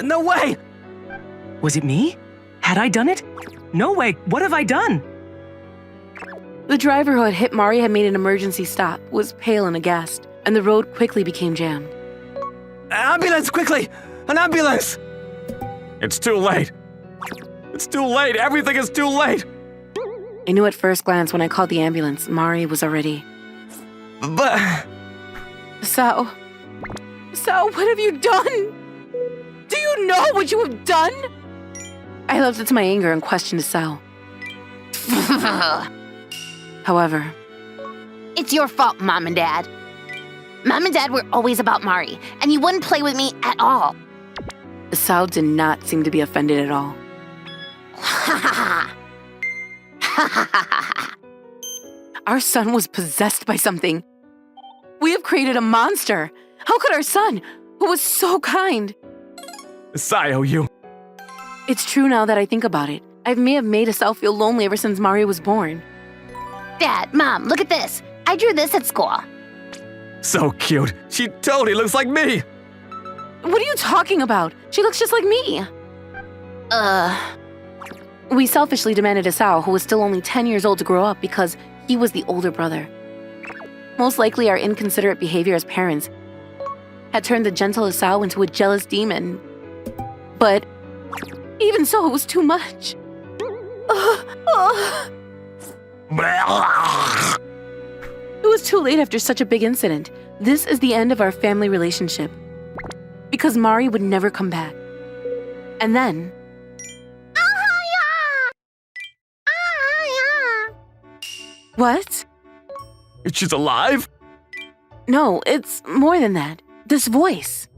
No way! Was it me? Had I done it? No way, what have I done? The driver who had hit Mari had made an emergency stop, was pale and aghast, and the road quickly became jammed. Ambulance, quickly! An ambulance! It's too late. It's too late. Everything is too late. I knew at first glance when I called the ambulance, Mari was already... But... Sao, what have you done? Do you know what you have done? I left it to my anger and questioned Sao. However... It's your fault, Mom and Dad. Mom and Dad were always about Mari, and you wouldn't play with me at all. Sao did not seem to be offended at all. Our son was possessed by something. We have created a monster. How could our son, who was so kind... Sayo, you... It's true now that I think about it. I may have made Asao feel lonely ever since Mari was born. Dad, Mom, look at this. I drew this at school. So cute. She totally looks like me. What are you talking about? She looks just like me. We selfishly demanded Asao, who was still only 10 years old, to grow up because he was the older brother. Most likely our inconsiderate behavior as parents had turned the gentle Asao into a jealous demon. But even so, it was too much. It was too late after such a big incident. This is the end of our family relationship. Because Mari would never come back. And then... What? She's alive? No, it's more than that. This voice.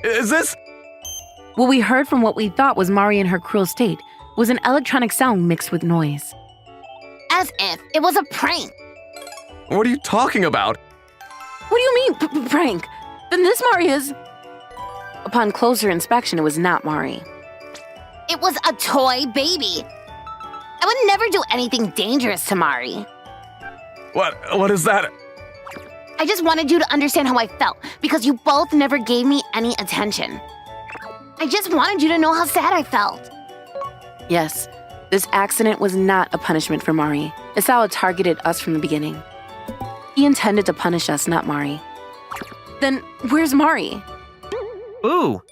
Is this... What we heard from what we thought was Mari in her cruel state was an electronic sound mixed with noise. As if it was a prank. What are you talking about? What do you mean, prank? Then this Mari is... Upon closer inspection, it was not Mari. It was a toy baby. I would never do anything dangerous to Mari. What is that? I just wanted you to understand how I felt because you both never gave me any attention. I just wanted you to know how sad I felt. Yes, this accident was not a punishment for Mari. Asao targeted us from the beginning. He intended to punish us, not Mari. Then where's Mari? Ooh.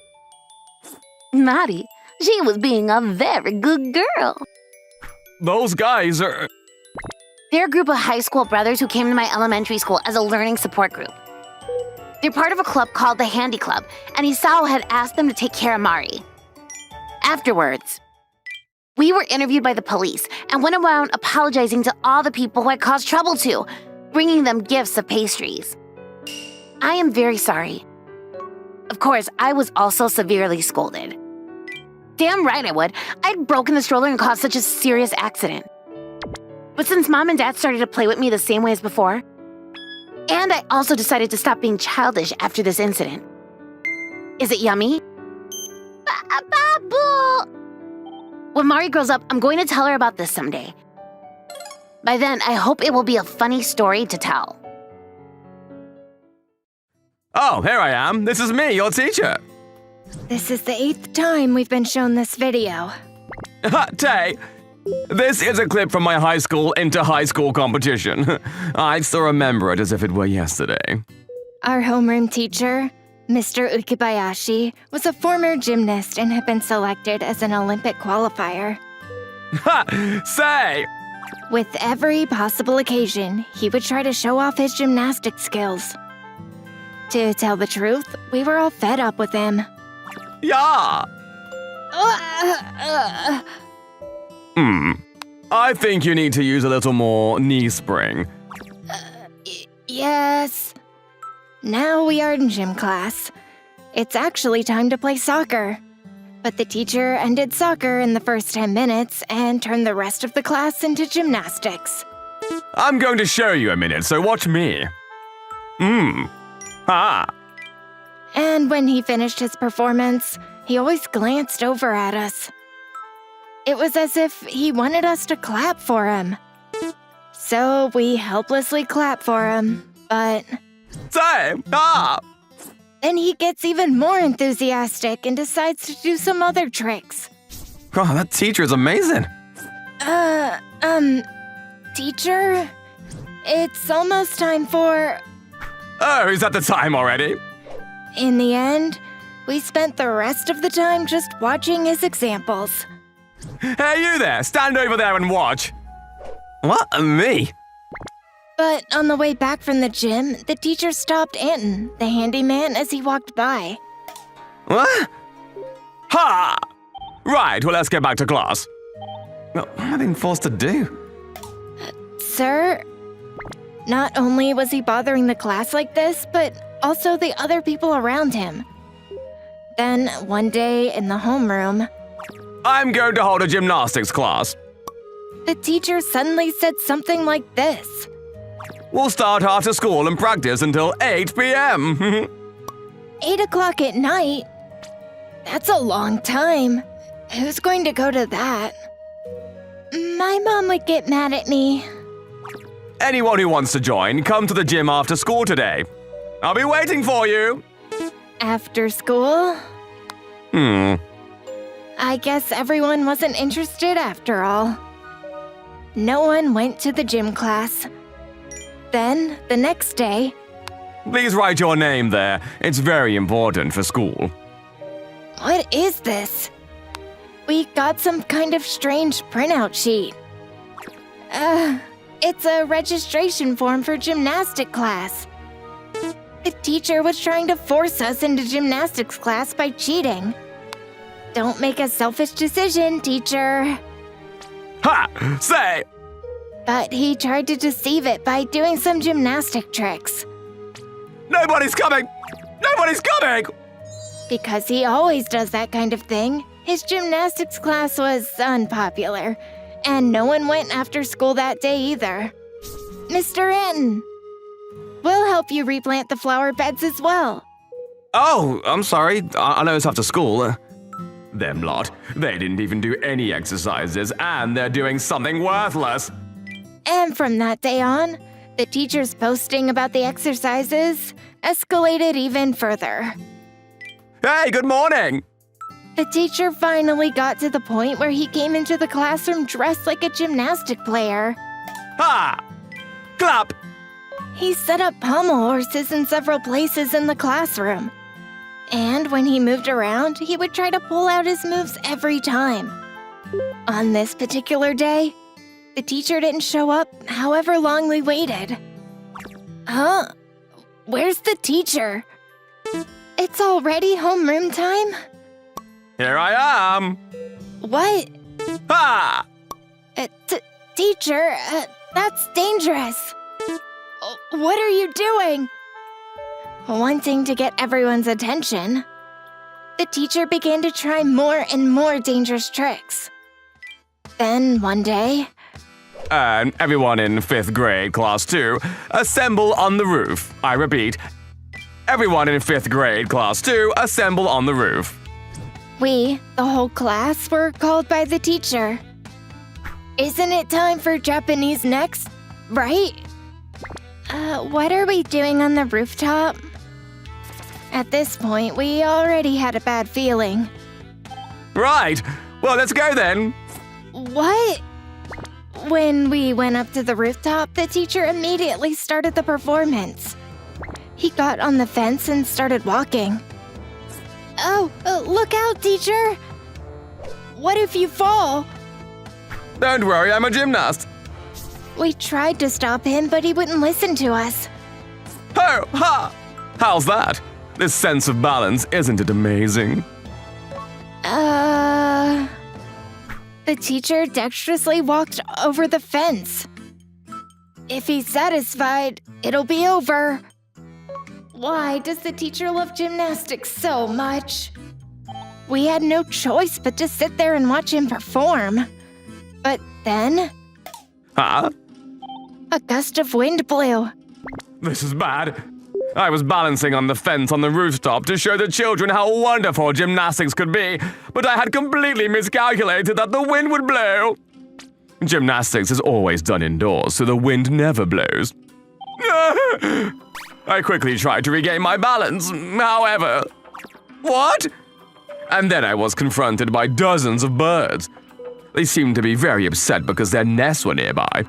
Naughty. She was being a very good girl. Those guys are... They're a group of high school brothers who came to my elementary school as a learning support group. They're part of a club called the Handy Club, and Isao had asked them to take care of Mari. Afterwards, We were interviewed by the police and went around apologizing to all the people who had caused trouble to, bringing them gifts of pastries. I am very sorry. Of course, I was also severely scolded. Damn right I would. I'd broken the stroller and caused such a serious accident. But since Mom and Dad started to play with me the same way as before, and I also decided to stop being childish after this incident. Is it yummy? Babu! When Mari grows up, I'm going to tell her about this someday. By then, I hope it will be a funny story to tell. Oh, here I am. This is me, your teacher. This is the 8th time we've been shown this video. Tay, this is a clip from my high school inter-high school competition. I still remember it as if it were yesterday. Our homeroom teacher, Mr. Ukibayashi, was a former gymnast and had been selected as an Olympic qualifier. Ha! Say! With every possible occasion, he would try to show off his gymnastic skills. To tell the truth, we were all fed up with him. Yeah! I think you need to use a little more knee spring. Yes. Now we are in gym class. It's actually time to play soccer. But the teacher ended soccer in the first 10 minutes and turned the rest of the class into gymnastics. I'm going to show you a minute, so watch me. Ha! And when he finished his performance, he always glanced over at us. It was as if he wanted us to clap for him. So we helplessly clap for him, but Say! Ah! then he gets even more enthusiastic and decides to do some other tricks. Oh, that teacher is amazing. Teacher? It's almost time for... Oh, is that the time already? In the end, we spent the rest of the time just watching his examples. Hey, you there! Stand over there and watch. What? Me? But on the way back from the gym, the teacher stopped Anton, the handyman, as he walked by. What? Ha! Right, well, let's get back to class. What am I being forced to do? Sir? Not only was he bothering the class like this, but also the other people around him. Then, one day in the homeroom, I'm going to hold a gymnastics class. the teacher suddenly said something like this. We'll start after school and practice until 8 p.m. 8 o'clock at night? That's a long time. Who's going to go to that? My mom would get mad at me. Anyone who wants to join, come to the gym after school today. I'll be waiting for you. After school? I guess everyone wasn't interested after all. No one went to the gym class. Then, the next day... Please write your name there. It's very important for school. What is this? We got some kind of strange printout sheet. It's a registration form for gymnastic class. The teacher was trying to force us into gymnastics class by cheating. Don't make a selfish decision, teacher. Ha! Say! But he tried to deceive it by doing some gymnastic tricks. Nobody's coming! Nobody's coming! Because he always does that kind of thing, his gymnastics class was unpopular, and no one went after school that day either. Mr. Anton, we'll help you replant the flower beds as well. Oh, I'm sorry. I know it's after school. Them lot. They didn't even do any exercises, and they're doing something worthless. And from that day on, the teacher's posting about the exercises escalated even further. Hey, good morning! The teacher finally got to the point where he came into the classroom dressed like a gymnastic player. Ha! Clap! He set up pommel horses in several places in the classroom. And when he moved around, he would try to pull out his moves every time. On this particular day, the teacher didn't show up however long we waited. Huh? Where's the teacher? It's already homeroom time? Here I am! What? Ha! Teacher, that's dangerous. What are you doing? Wanting to get everyone's attention, the teacher began to try more and more dangerous tricks. Then, one day... And everyone in 5th grade, class 2, assemble on the roof. I repeat, everyone in 5th grade, class 2, assemble on the roof. We, the whole class, were called by the teacher. Isn't it time for Japanese next, right? What are we doing on the rooftop? At this point, we already had a bad feeling. Right. Well, let's go then. What? When we went up to the rooftop, the teacher immediately started the performance. He got on the fence and started walking. Oh, look out, teacher! What if you fall? Don't worry, I'm a gymnast. We tried to stop him, but he wouldn't listen to us. Ho! Ha! How's that? This sense of balance, isn't it amazing? The teacher dexterously walked over the fence. If he's satisfied, it'll be over. Why does the teacher love gymnastics so much? We had no choice but to sit there and watch him perform. But then... Huh? A gust of wind blew. This is bad. I was balancing on the fence on the rooftop to show the children how wonderful gymnastics could be, but I had completely miscalculated that the wind would blow. Gymnastics is always done indoors, so the wind never blows. I quickly tried to regain my balance, however... What? And then I was confronted by dozens of birds. They seemed to be very upset because their nests were nearby.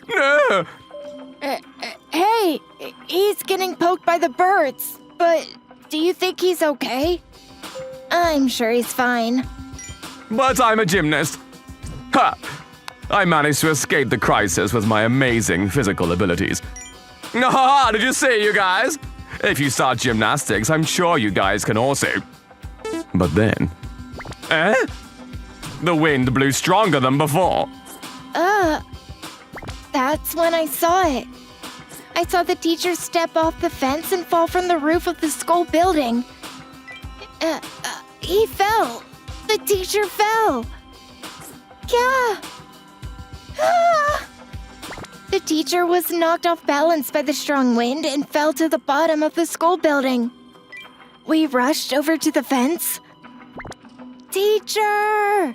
No! Hey, he's getting poked by the birds, but do you think he's okay? I'm sure he's fine. But I'm a gymnast. Ha! I managed to escape the crisis with my amazing physical abilities. Ha! Did you see, you guys? If you start gymnastics, I'm sure you guys can also. But then... The wind blew stronger than before. That's when I saw it. I saw the teacher step off the fence and fall from the roof of the school building. He fell. The teacher fell. Yeah. Ah. The teacher was knocked off balance by the strong wind and fell to the bottom of the school building. We rushed over to the fence. Teacher!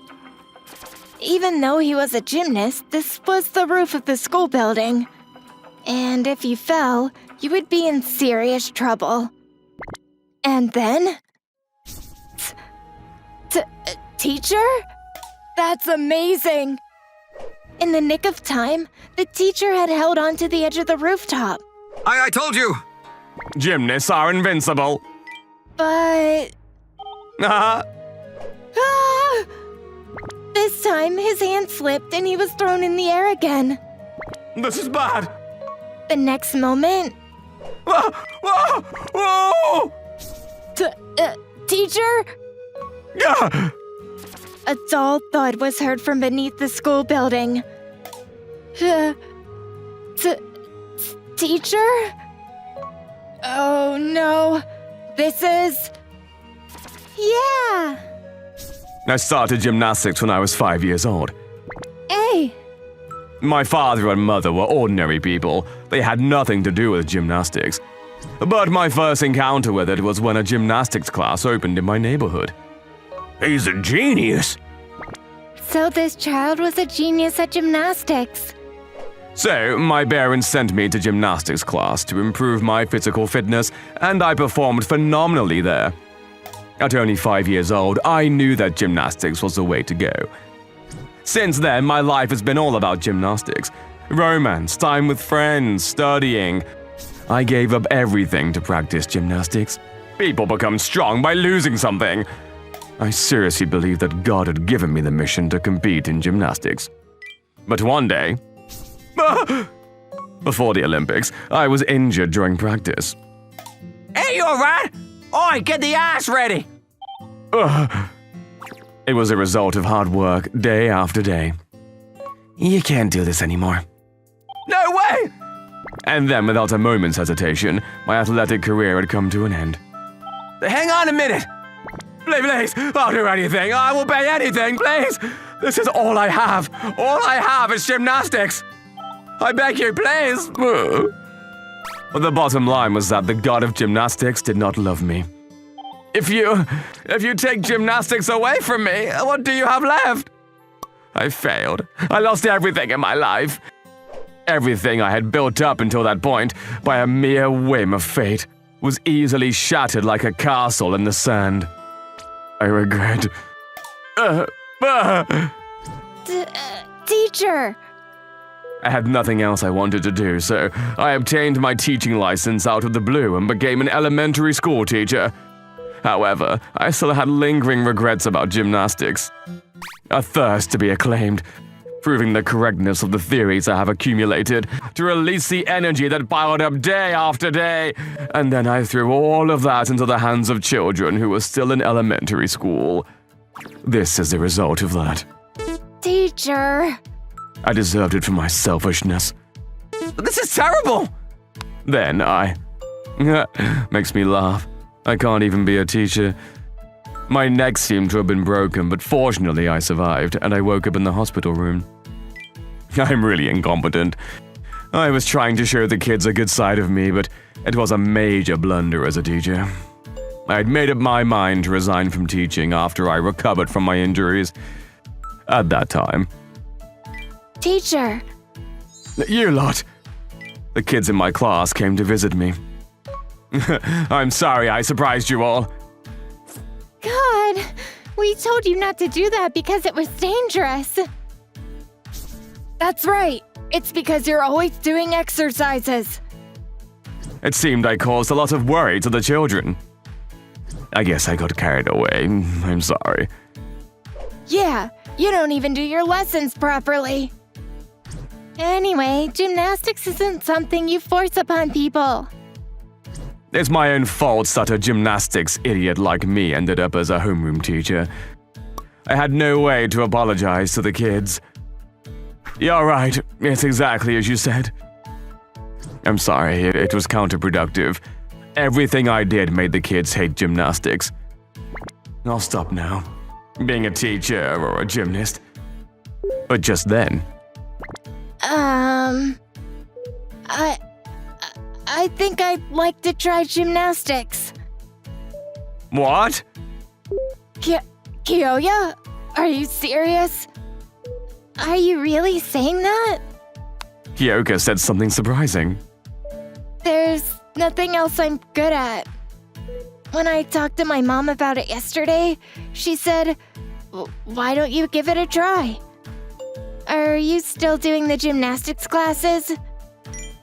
Even though he was a gymnast, this was the roof of the school building. And if you fell, you would be in serious trouble. And then... Teacher? That's amazing! In the nick of time, the teacher had held on to the edge of the rooftop. I told you! Gymnasts are invincible. But... Ah! This time, his hand slipped and he was thrown in the air again. This is bad. The next moment... Whoa! Whoa! Teacher? Yeah! A dull thud was heard from beneath the school building. Teacher? Oh no. This is... Yeah! I started gymnastics when I was 5 years old. Hey! My father and mother were ordinary people. They had nothing to do with gymnastics. But my first encounter with it was when a gymnastics class opened in my neighborhood. He's a genius! So this child was a genius at gymnastics. So, my parents sent me to gymnastics class to improve my physical fitness, and I performed phenomenally there. At only 5 years old, I knew that gymnastics was the way to go. Since then, my life has been all about gymnastics. Romance, time with friends, studying. I gave up everything to practice gymnastics. People become strong by losing something. I seriously believe that God had given me the mission to compete in gymnastics. But one day, before the Olympics, I was injured during practice. Hey, you alright? Oi, get the ass ready! It was a result of hard work, day after day. You can't do this anymore. No way! And then, without a moment's hesitation, my athletic career had come to an end. Hang on a minute! Please, I'll do anything. I will pay anything, please! This is all I have. All I have is gymnastics. I beg you, please. But the bottom line was that the god of gymnastics did not love me. If you take gymnastics away from me, what do you have left? I failed. I lost everything in my life. Everything I had built up until that point, by a mere whim of fate, was easily shattered like a castle in the sand. I regret. Teacher! I had nothing else I wanted to do, so I obtained my teaching license out of the blue and became an elementary school teacher. However, I still had lingering regrets about gymnastics. A thirst to be acclaimed, proving the correctness of the theories I have accumulated, to release the energy that piled up day after day, and then I threw all of that into the hands of children who were still in elementary school. This is the result of that. Teacher! I deserved it for my selfishness. This is terrible! Then makes me laugh. I can't even be a teacher. My neck seemed to have been broken, but fortunately I survived, and I woke up in the hospital room. I'm really incompetent. I was trying to show the kids a good side of me, but it was a major blunder as a teacher. I had made up my mind to resign from teaching after I recovered from my injuries. At that time. Teacher! You lot! The kids in my class came to visit me. I'm sorry I surprised you all. God! We told you not to do that because it was dangerous. That's right. It's because you're always doing exercises. It seemed I caused a lot of worry to the children. I guess I got carried away. I'm sorry. Yeah, you don't even do your lessons properly. Anyway, gymnastics isn't something you force upon people. It's my own fault that a gymnastics idiot like me ended up as a homeroom teacher. I had no way to apologize to the kids. You're right, it's exactly as you said. I'm sorry, it was counterproductive. Everything I did made the kids hate gymnastics. I'll stop now, being a teacher or a gymnast. But just then. I think I'd like to try gymnastics. What? Kyoya? Are you serious? Are you really saying that? Kyoka said something surprising. There's nothing else I'm good at. When I talked to my mom about it yesterday, she said, why don't you give it a try? Are you still doing the gymnastics classes?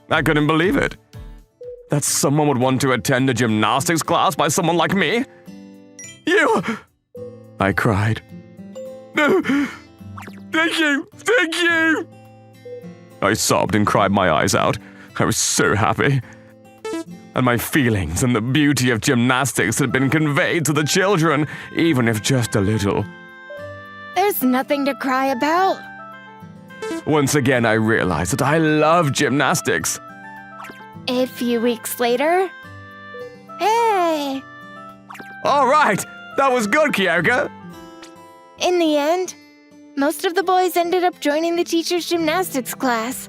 I couldn't believe it. That someone would want to attend a gymnastics class by someone like me? You! I cried. No! Thank you! I sobbed and cried my eyes out. I was so happy. And my feelings and the beauty of gymnastics had been conveyed to the children, even if just a little. There's nothing to cry about. Once again, I realized that I love gymnastics. A few weeks later... Hey! All right! That was good, Kyoka! In the end, most of the boys ended up joining the teacher's gymnastics class.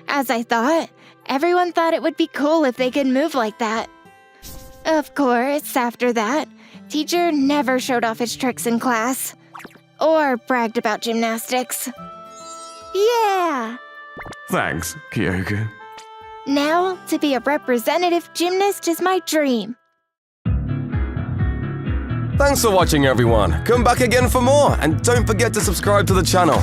As I thought, everyone thought it would be cool if they could move like that. Of course, after that, teacher never showed off his tricks in class. Or bragged about gymnastics. Yeah! Thanks, Kyoka. Now, to be a representative gymnast is my dream. Thanks for watching, everyone. Come back again for more, and don't forget to subscribe to the channel.